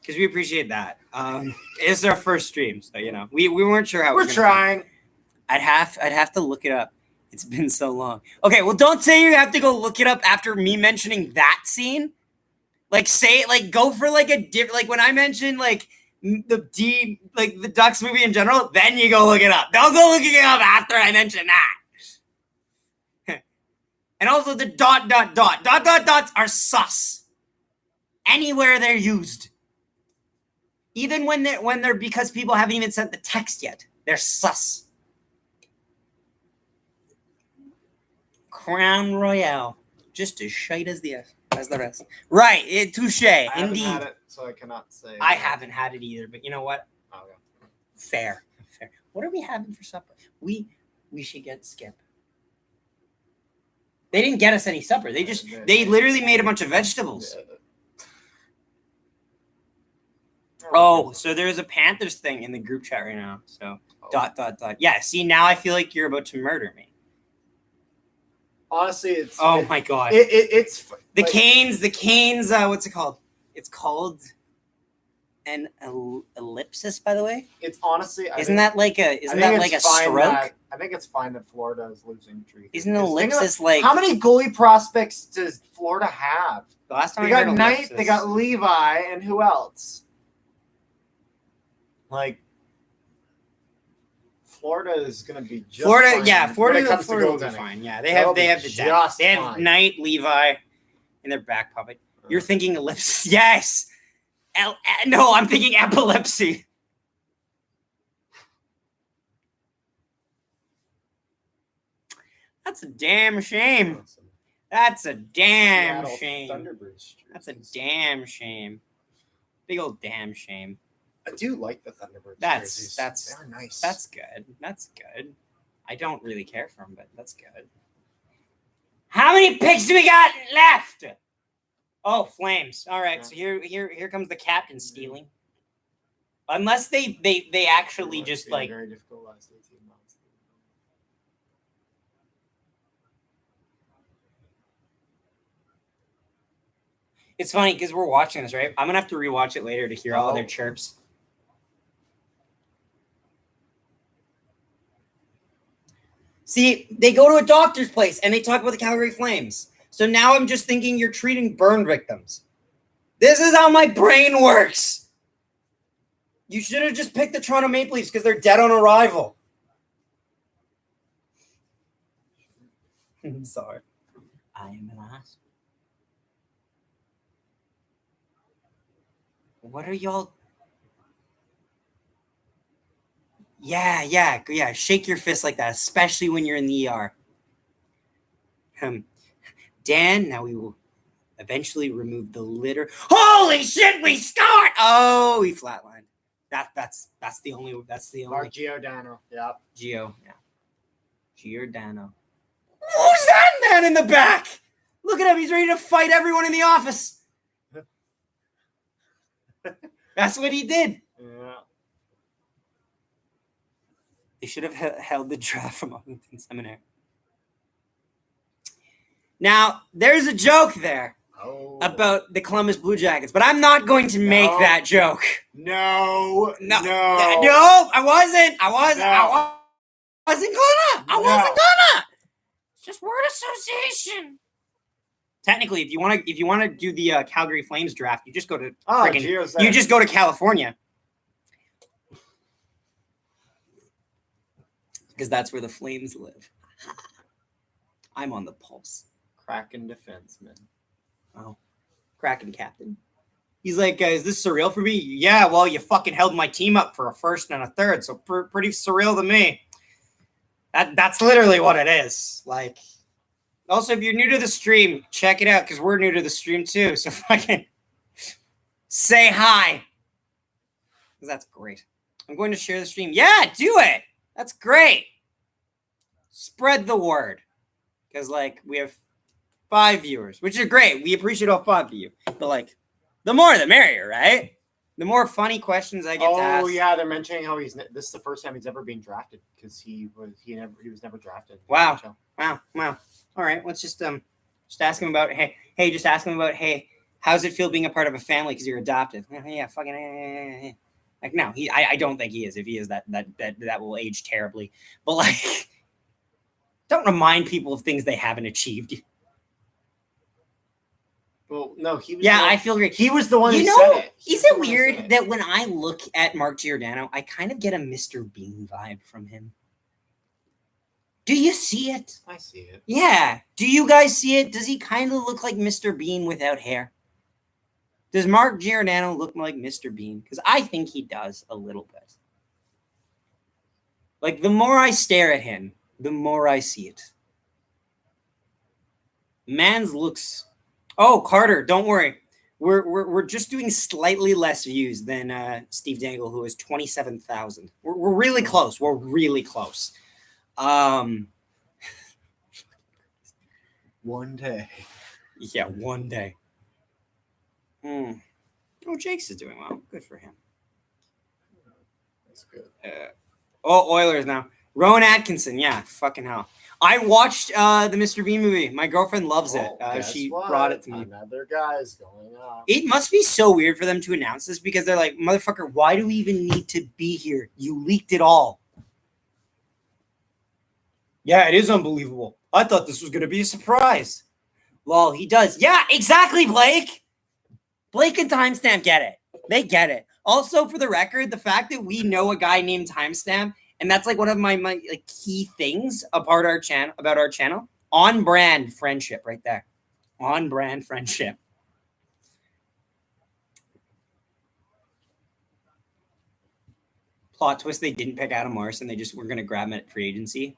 Because we appreciate that. It's our first stream, so we weren't sure how we're trying. I'd have to look it up. It's been so long. Okay, well, don't say you have to go look it up after me mentioning that scene. Like, say it, like, go for like a different, like when I mentioned like the Ducks movie in general, then you go look it up. Don't go looking it up after I mention that. And also the ... dots are sus. Anywhere they're used. Even when they're because people haven't even sent the text yet, they're sus. Crown Royale, just as shite as the rest. Right, touche. Indeed. I haven't had it, so I cannot say. I haven't had it either, but you know what? Okay. Fair. What are we having for supper? We should get Skip. They didn't get us any supper. They literally made a bunch of vegetables. Yeah. Oh, so there's a Panthers thing in the group chat right now. So ... Yeah, see, now I feel like you're about to murder me. Honestly, it's... Oh, my God. It's... The Canes, what's it called? It's called an ellipsis, by the way. It's honestly... Isn't that like a stroke? I think it's fine that Florida is losing streak. Isn't an ellipsis like... How many goalie prospects does Florida have? The last time they got Knight, they got Levi, and who else? Like, Florida is going to be just Florida, fine. Yeah, Florida will be goaltending. fine. Yeah, they have the depth. They have Knight, Levi in their back pocket. You're thinking ellipsis. Yes. No, I'm thinking epilepsy. That's a damn shame. That's a damn shame. That's a damn shame. Big old damn shame. I do like the Thunderbirds. They're nice. That's good. I don't really care for them, but that's good. How many picks do we got left? Oh, Flames. All right, so here comes the captain stealing. Unless they actually just like... Very difficult last 18 months. It's funny because we're watching this, right? I'm gonna have to rewatch it later to hear all their chirps. See, they go to a doctor's place and they talk about the Calgary Flames. So now I'm just thinking you're treating burn victims. This is how my brain works. You should have just picked the Toronto Maple Leafs because they're dead on arrival. I'm sorry. I am an ass. What are y'all? Yeah. Shake your fist like that, especially when you're in the ER. Dan, now we will eventually remove the litter. Holy shit, we scored! Oh, we flatlined. That's the only. Mark Giordano. Yep. Giordano. Who's that man in the back? Look at him. He's ready to fight everyone in the office. That's what he did. Yeah. They should have held the draft from Arlington Seminary. Now, there's a joke there about the Columbus Blue Jackets, but I'm not going to make that joke. No, I wasn't gonna. It's just word association. Technically, if you want to do the Calgary Flames draft, you just go to you just go to California. Because that's where the Flames live. I'm on the pulse. Kraken defenseman. Oh, Kraken captain. He's like, is this surreal for me? Yeah, well, you fucking held my team up for a first and a third, so pretty surreal to me. That's literally what it is. Like, also, if you're new to the stream, check it out, because we're new to the stream too, so fucking say hi. Because that's great. I'm going to share the stream. Yeah, do it. That's great. Spread the word. Because, like, we have 5 viewers, which is great. We appreciate all 5 of you. But, like, the more the merrier, right? The more funny questions I get to ask. Oh, yeah. They're mentioning how this is the first time he's ever been drafted because he was never drafted. Wow. All right. Let's just ask him about, hey, how's it feel being a part of a family because you're adopted? Yeah, fucking. Like, no, I don't think he is. If he is, that will age terribly. But, like, don't remind people of things they haven't achieved. Well, no, he was. Yeah, I feel great. He was the one who said it. Is it weird that when I look at Mark Giordano, I kind of get a Mr. Bean vibe from him? Do you see it? I see it. Yeah. Do you guys see it? Does he kind of look like Mr. Bean without hair? Does Mark Giordano look like Mr. Bean? Because I think he does a little bit. Like, the more I stare at him, the more I see it. Man's looks. Oh, Carter, don't worry. We're just doing slightly less views than Steve Dangle, who has 27,000. We're really close. We're really close. One day. Yeah, one day. Oh, Jake's is doing well. Good for him. That's good. Oilers now. Rowan Atkinson. Yeah, fucking hell. I watched the Mr. Bean movie. My girlfriend loves it. She brought it to me. Another guy's going up. It must be so weird for them to announce this because they're like, motherfucker, why do we even need to be here? You leaked it all. Yeah, it is unbelievable. I thought this was going to be a surprise. Lol, he does. Yeah, exactly, Blake. Blake and Timestamp get it. They get it. Also, for the record, the fact that we know a guy named Timestamp, and that's like one of my like key things about our channel. On brand friendship right there. On brand friendship. Plot twist, they didn't pick Adam Morrison. They just were going to grab him at free agency.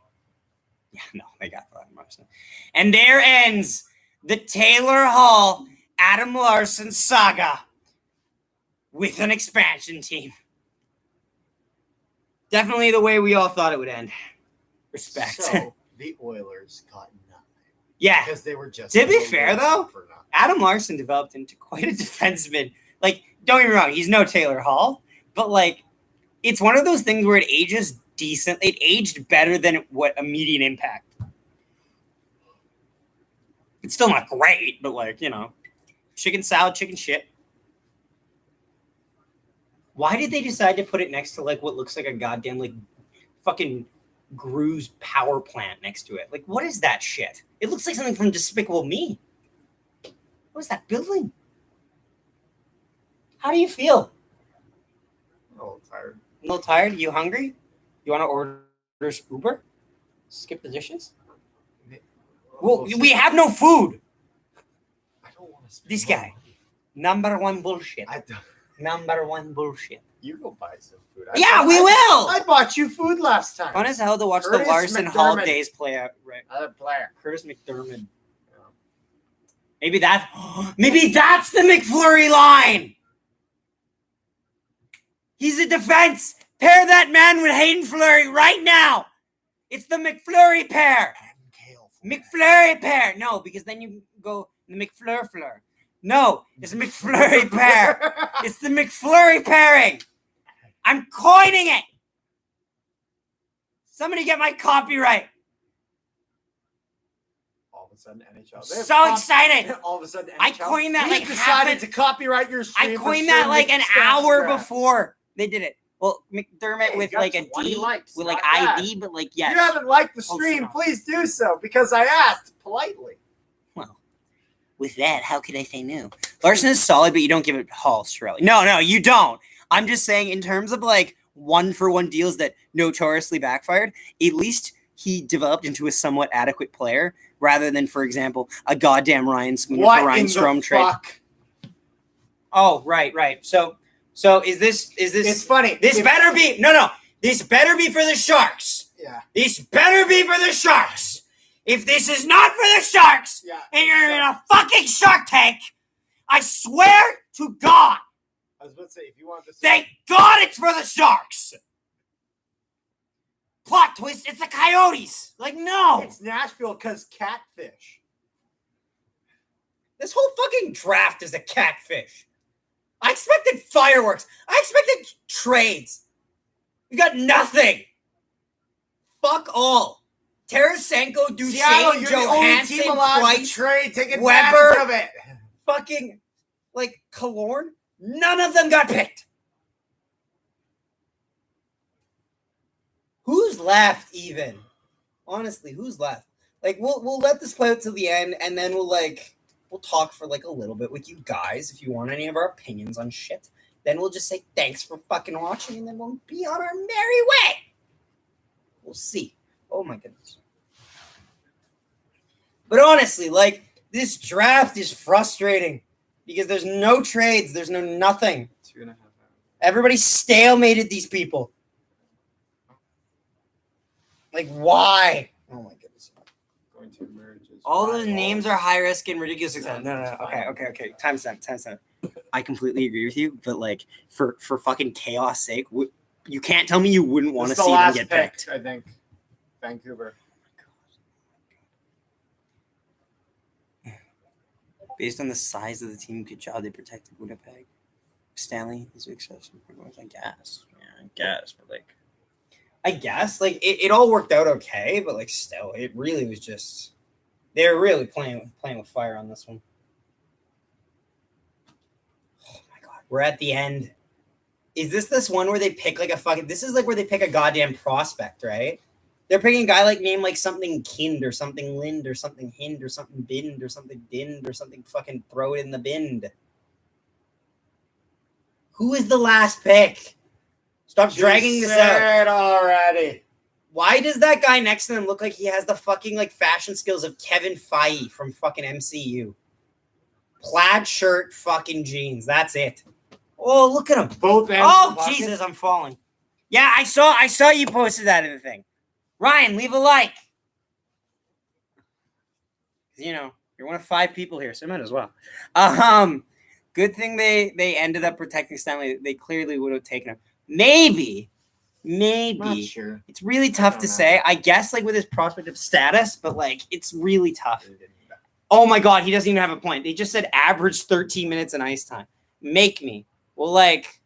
Yeah, no, they got Adam Morrison. And there ends the Taylor Hall Adam Larson saga with an expansion team. Definitely the way we all thought it would end. Respect. So the Oilers got nothing. Yeah. Because they were just. To be fair, though, Adam Larson developed into quite a defenseman. Like, don't get me wrong, he's no Taylor Hall, but like, it's one of those things where it ages decent. It aged better than what immediate impact. It's still not great, but like, you know. chicken salad, chicken shit. Why did they decide to put it next to like what looks like a goddamn like fucking Gru's power plant next to it? Like, what is that shit? It looks like something from Despicable Me. What is that building? How do you feel? I'm a little tired. A little tired? You hungry? You want to order Uber? Skip the dishes? Well, we have no food. I don't want to. This guy. Number one bullshit. I don't. Number one bullshit. You go buy some food. We will. I bought you food last time. Fun as hell to watch Curtis the Larson McDermott. Hall days play out. Right. Other player. Curtis McDermott. Maybe that's the McFlurry line. He's a defense. Pair that man with Hayden Fleury right now. It's the McFlurry pair. McFlurry pair. No, because then you go the McFleur. No, it's McFlurry pair. It's the McFlurry pairing. I'm coining it. Somebody get my copyright. All of a sudden, NHL. So excited. All of a sudden, NHL. I coined that We like decided to copyright your stream. I coined that like an hour before they did it. Well, McDermott with like a D, with like ID, but like yes. If you haven't liked the stream, please do so because I asked politely. Well, with that, how could I say no? Larson is solid, but you don't give it Hall, Shirley. No, you don't. I'm just saying in terms of like 1-for-1 deals that notoriously backfired, at least he developed into a somewhat adequate player rather than, for example, a goddamn Ryan Spooner for Ryan Strome trade. Oh, right. So is this? It's funny. This better be This better be for the Sharks. Yeah. This better be for the Sharks. If this is not for the Sharks, and you're in a fucking Shark Tank, I swear to God. I was about to say, if you want to. Thank God it's for the Sharks. Plot twist: it's the Coyotes. Like no, it's Nashville because catfish. This whole fucking draft is a catfish. I expected fireworks. I expected trades. We got nothing. Fuck all. Tarasenko, Duchesne, Johansson, Price, trade. Take advantage Weber, of it. Fucking like Killorn. None of them got picked. Who's left even? Honestly, who's left? Like we'll let this play out till the end, and then we'll talk for like a little bit with you guys if you want any of our opinions on shit. Then we'll just say thanks for fucking watching, and then we'll be on our merry way. We'll see. Oh my goodness. But honestly, like this draft is frustrating because there's no trades, there's no nothing. 2.5 hours. Everybody stalemated these people. Like why? Oh my goodness. Going to emerge. All those names are high risk and ridiculous. No. Okay. Time's up. I completely agree with you, but like for fucking chaos sake, you can't tell me you wouldn't want to see them get picked. I think Vancouver. Based on the size of the team, good job they protected Winnipeg. Stanley is excessive. I guess. Yeah, I guess, but like. I guess like it all worked out okay, but like still, it really was just. They were really playing with fire on this one. Oh my God. We're at the end. Is this one where they pick like a fucking... This is like where they pick a goddamn prospect, right? They're picking a guy like named like something Kind or something Lind or something Hind or something Bind or something Dind or something fucking throw it in the bind. Who is the last pick? Stop dragging this out. Already. Why does that guy next to him look like he has the fucking like fashion skills of Kevin Feige from fucking MCU? Plaid shirt, fucking jeans. That's it. Oh, look at him. Both ends. Oh, Jesus, I'm falling. Yeah, I saw you posted that in the thing. Ryan, leave a like. You know, you're one of 5 people here, so I might as well. Good thing they ended up protecting Stanley. They clearly would have taken him. Maybe. Not sure. It's really tough to say. I guess like with his prospect of status, but like it's really tough. Oh my God, he doesn't even have a point. They just said average 13 minutes in ice time. Make me. Well, like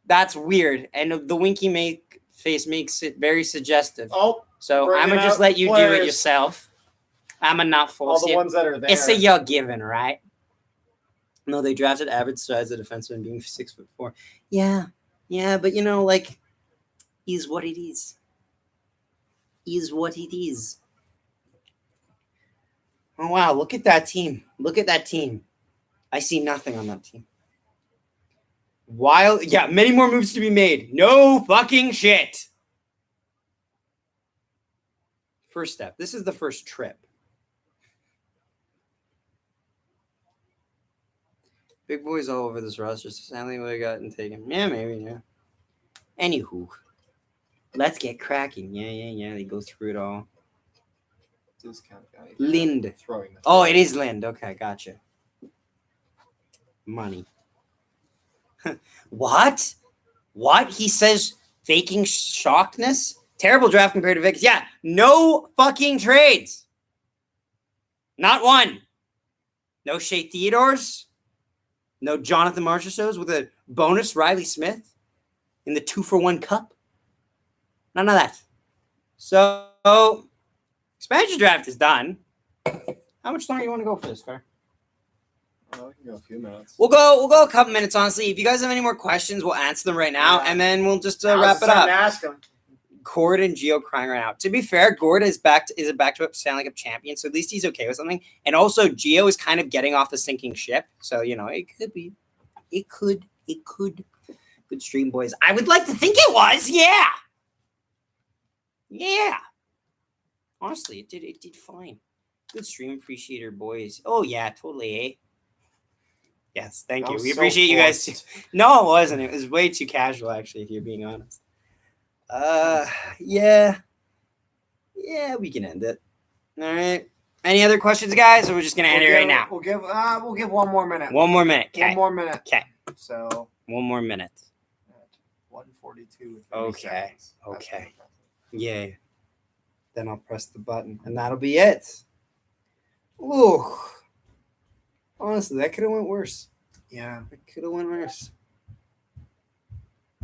that's weird. And the winky face makes it very suggestive. Oh, so I'm gonna just let you do it yourself. I'm gonna not force all the you. ones that are there. It's a you're given, right? No, they drafted average size of defenseman being 6'4". Yeah, but like, is what it is. Is what it is. Oh wow! Look at that team. I see nothing on that team. Many more moves to be made. No fucking shit. First step. This is the first trip. Big boys all over this roster. Sadly, we got and taken. Yeah, maybe, yeah. Anywho, let's get cracking. Yeah. They go through it all. Discount guy. Lind. Throwing. Oh, it is Lind. Okay, gotcha. Money. What? He says faking shockedness? Terrible draft compared to Vegas. Yeah, no fucking trades. Not one. No Shea Theodores. No Jonathan Marchessaults with a bonus Riley Smith in the 2-for-1 cup. None of that. So, expansion draft is done. How much longer do you want to go for this, Fair? We can go a few minutes. We'll go a couple minutes, honestly. If you guys have any more questions, we'll answer them right now, and then we'll just wrap it up. Ask them. Gord and Gio crying right now. To be fair, Gord is a back-to-back Stanley Cup champion, so at least he's okay with something. And also, Gio is kind of getting off the sinking ship, so it could be. It could. Good stream, boys. I would like to think it was. Yeah. Honestly, it did fine. Good stream, appreciator, boys. Oh yeah, totally. Eh? Yes, thank you. We appreciate you guys too. No, it wasn't. It was way too casual, actually, if you're being honest. Yeah, we can end it. All right. Any other questions, guys, or we're just gonna end it right now? We'll give 1 more minute. 1 more minute. Okay. 1 more minute. Okay. So 1 more minute. 1:42. Okay. Yay. Then I'll press the button, and that'll be it. Ooh. Honestly, that could have went worse. Yeah, it could have went worse.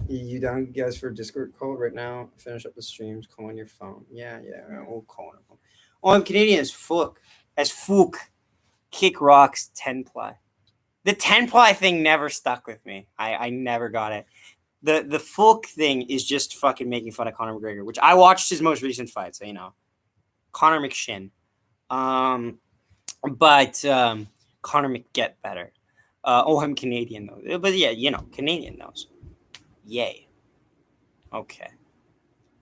You down, guys, for a Discord call right now? Finish up the streams. Call on your phone. Yeah. We'll call on your phone. Oh, I'm Canadian as fuck. Kick rocks 10-ply. The 10-ply thing never stuck with me. I never got it. The Fulk thing is just fucking making fun of Conor McGregor, which I watched his most recent fight, so Conor McShin. But Conor McGet better. I'm Canadian though. But yeah, Canadian though. So. Yay. Okay.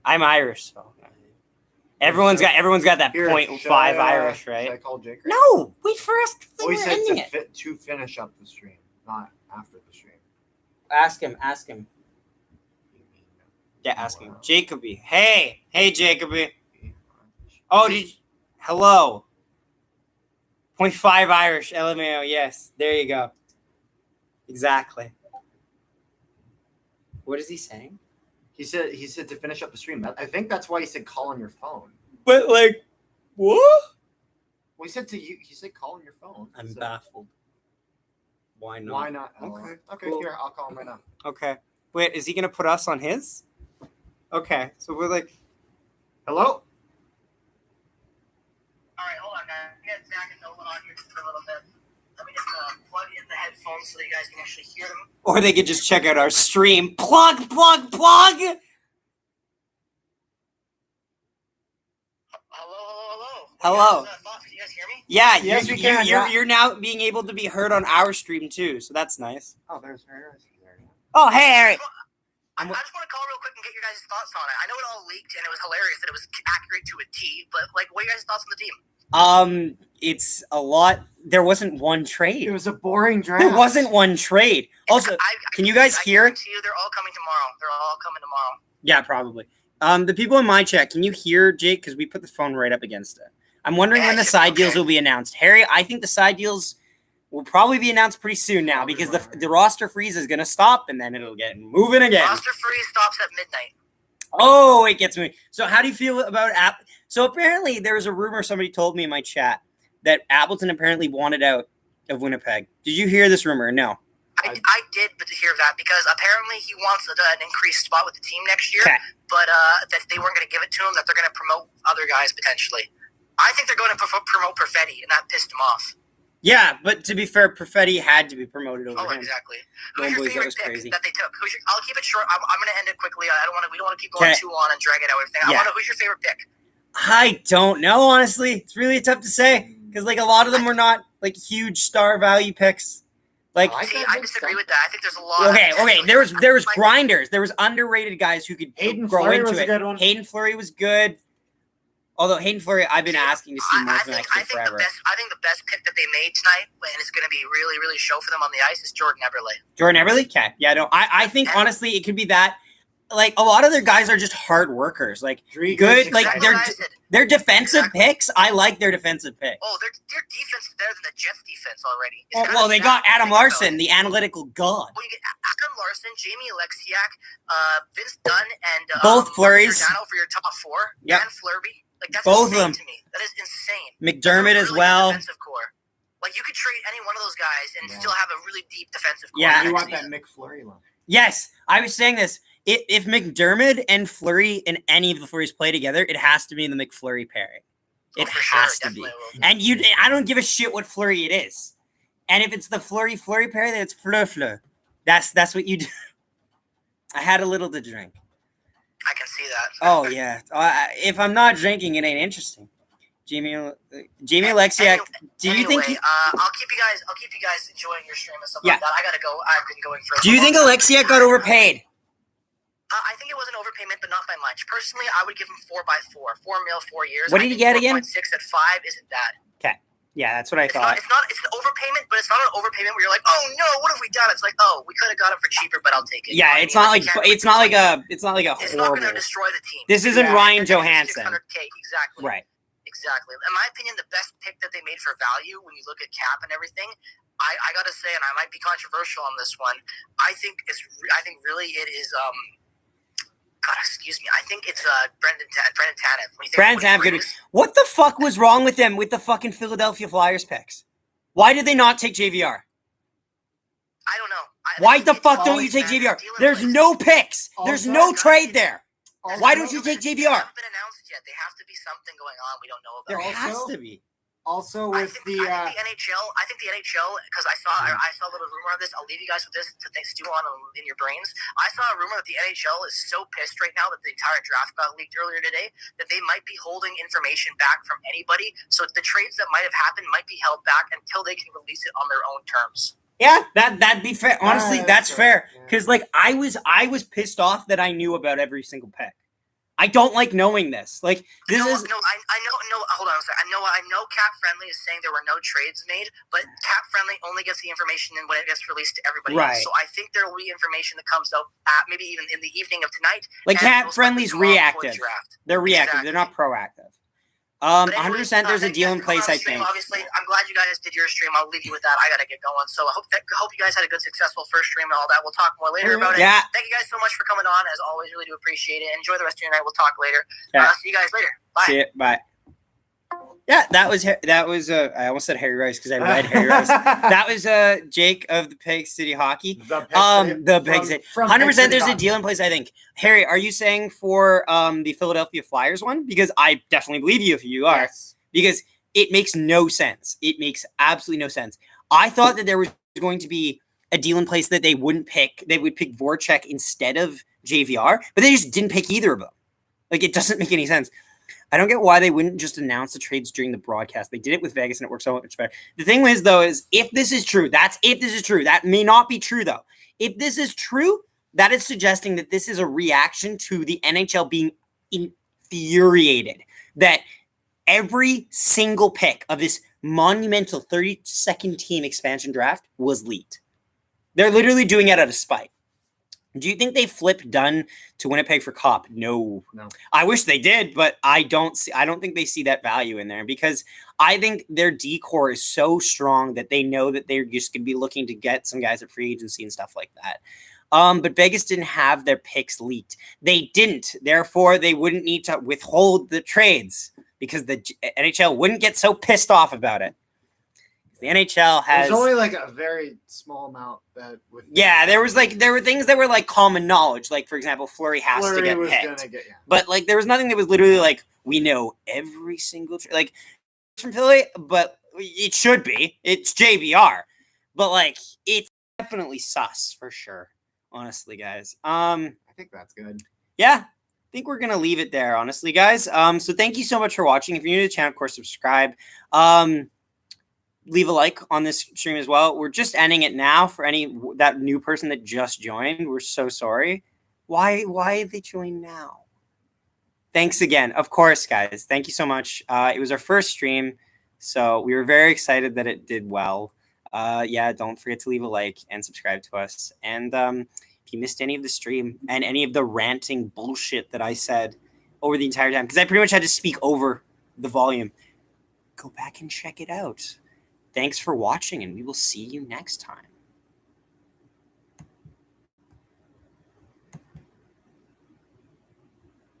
I'm Irish, so everyone's got that 0.5 Irish, right? Should I call Jake? No, wait for us. We said to finish up the stream, not after the stream. Ask him. Yeah, ask him. Jacoby. Hey, Jacoby. Oh, hello. 0.5 Irish, LMAO. Yes, there you go. Exactly. What is he saying? He said to finish up the stream. I think that's why he said call on your phone. But what? Well, he said call on your phone. I'm baffled. Why not? Why not? Okay. Cool. Here, I'll call him right now. Okay. Wait, is he gonna put us on his? Okay, so we're hello? All right, hold on, guys. We got Zach and Nolan on here for a little bit. Let me just plug in the headphones so that you guys can actually hear them. Or they could just check out our stream. Plug! Hello. Can you guys hear me? Yeah, yes, we can. You're now being able to be heard on our stream too, so that's nice. Oh, there's Harry. Oh, hey, Harry. I just want to call real quick and get your guys' thoughts on it. I know it all leaked and it was hilarious that it was accurate to a T, but what are your guys' thoughts on the team? It's a lot. There wasn't one trade. It was a boring draft. There wasn't one trade. Also, can you guys hear? They're all coming tomorrow. Yeah, probably. The people in my chat, can you hear Jake? Because we put the phone right up against it. I'm wondering when the side deals will be announced. Harry, I think the side deals will probably be announced pretty soon now because the roster freeze is going to stop and then it'll get moving again. Roster freeze stops at midnight. Oh, it gets moving. So how do you feel about Appleton? So apparently there was a rumor somebody told me in my chat that Appleton apparently wanted out of Winnipeg. Did you hear this rumor? No. I did hear that because apparently he wants an increased spot with the team next year, but that they weren't going to give it to him, that they're going to promote other guys potentially. I think they're going to promote Perfetti, and that pissed him off. Yeah, but to be fair, Perfetti had to be promoted over him. Exactly. No Who's your boys, that favorite was pick crazy. that they took? I'll keep it short. I'm going to end it quickly. We don't want to keep going too on and drag it out. Everything. I want to know who's your favorite pick. I don't know, honestly. It's really tough to say because like a lot of them were not like huge star value picks. Like, I disagree with that. I think there's a lot. Okay. There was grinders. There was underrated guys who could grow into it. Hayden Fleury was good. Although Hayden Fleury, I've been asking to see more from that kid forever. I think the best pick that they made tonight, and it's going to be really, really show for them on the ice, is Jordan Eberle. Jordan Eberle? Okay. Yeah, no. I think honestly it could be that. Like a lot of their guys are just hard workers. Like good, like they're defensive picks. I like their defensive picks. Oh, their defense is better than the Jets' defense already. Well, they got Adam Larson, the analytical god. Well, you get Adam Larson, Jamie Alexiak, Vince Dunn, and both Flurries for your top four. Yep. And Flurby. Like that's both insane of them to me. That is insane. McDermott as well. Defensive core. Like you could trade any one of those guys and still have a really deep defensive core. Yeah, you want that McFlurry line. Yes, I was saying this. If McDermott and Fleury and any of the Flurries play together, it has to be in the McFlurry pairing. It has to be. And I don't give a shit what Fleury it is. And if it's the Fleury pair, then it's Fleur. That's what you do. I had a little to drink. I can see that. Oh yeah. If I'm not drinking, it ain't interesting. Jamie Alexiak. Do you think? I'll keep you guys enjoying your stream and stuff like that. I gotta go. I've been going for. Do you think Alexiak got overpaid? I think it was an overpayment, but not by much. Personally, I would give him 4x4, $4 million, 4 years. What did he get again? 6 at 5 isn't bad. Okay, yeah, that's what I thought. It's an overpayment, but it's not an overpayment where you're like, oh no, what have we done? It's like, oh, we could have got him for cheaper, but I'll take it. Yeah, it's not like a It's not horrible. going to destroy the team. This isn't Ryan Johansson. $600K, exactly. Right. Exactly. In my opinion, the best pick that they made for value when you look at cap and everything, I gotta say, and I might be controversial on this one, I think really it is God, excuse me. I think it's Brendan Tanev. What the fuck was wrong with them with the fucking Philadelphia Flyers picks? Why did they not take JVR? I don't know. Why the fuck don't you take JVR? There's no picks. There's no trade there. Why don't you take JVR? They haven't been announced yet. There has to be something going on we don't know about. There has to be. Also, with the NHL, because I saw a little rumor of this. I'll leave you guys with this to stew on in your brains. I saw a rumor that the NHL is so pissed right now that the entire draft got leaked earlier today that they might be holding information back from anybody. So the trades that might have happened might be held back until they can release it on their own terms. Yeah, that'd be fair. Honestly, that's fair. Because I was pissed off that I knew about every single pick. I don't like knowing this. Like this is no. I know. Hold on a second. I know. Cap Friendly is saying there were no trades made, but Cap Friendly only gets the information when it gets released to everybody else. So I think there will be information that comes out maybe even in the evening of tonight. Like Cap Friendly's reactive. They're reactive. Exactly. They're not proactive. 100%. There's a deal in place. I think. Obviously, I'm glad you guys did your stream. I'll leave you with that. I gotta get going. So I hope you guys had a good, successful first stream and all that. We'll talk more later about it. Yeah. Thank you guys so much for coming on. As always, really do appreciate it. Enjoy the rest of your night. We'll talk later. See you guys later. Bye. See you. Bye. Yeah, that was I almost said Harry Rice because I read Harry Rice. That was Jake of the Pig City Hockey. The Pig City. 100%. There's a deal in place. I think. Harry, are you saying for the Philadelphia Flyers one? Because I definitely believe you if you are. Yes. Because it makes no sense. It makes absolutely no sense. I thought that there was going to be a deal in place that they wouldn't pick. They would pick Voracek instead of JVR, but they just didn't pick either of them. Like it doesn't make any sense. I don't get why they wouldn't just announce the trades during the broadcast. They did it with Vegas and it worked so much better. The thing is, though, is if this is true, that may not be true, though. If this is true, that is suggesting that this is a reaction to the NHL being infuriated that every single pick of this monumental 32nd team expansion draft was leaked. They're literally doing it out of spite. Do you think they flipped Dunn to Winnipeg for Kopp? No. I wish they did, but I don't think they see that value in there because I think their D-core is so strong that they know that they're just going to be looking to get some guys at free agency and stuff like that. But Vegas didn't have their picks leaked. They didn't. Therefore, they wouldn't need to withhold the trades because the NHL wouldn't get so pissed off about it. The NHL has. There's only like a very small amount that. There were things that were like common knowledge. Like for example, Fleury has to get picked, but like there was nothing that was literally like we know every single like from Philly. But it should be. It's JBR, but like it's definitely sus for sure. Honestly, guys. I think that's good. Yeah, I think we're gonna leave it there, honestly, guys. So thank you so much for watching. If you're new to the channel, of course, subscribe. Leave a like on this stream as well. We're just ending it now for that new person that just joined. We're so sorry. Why they join now? Thanks again. Of course, guys. Thank you so much. It was our first stream, so we were very excited that it did well. Yeah, don't forget to leave a like and subscribe to us. And if you missed any of the stream and any of the ranting bullshit that I said over the entire time, because I pretty much had to speak over the volume, go back and check it out. Thanks for watching, and we will see you next time.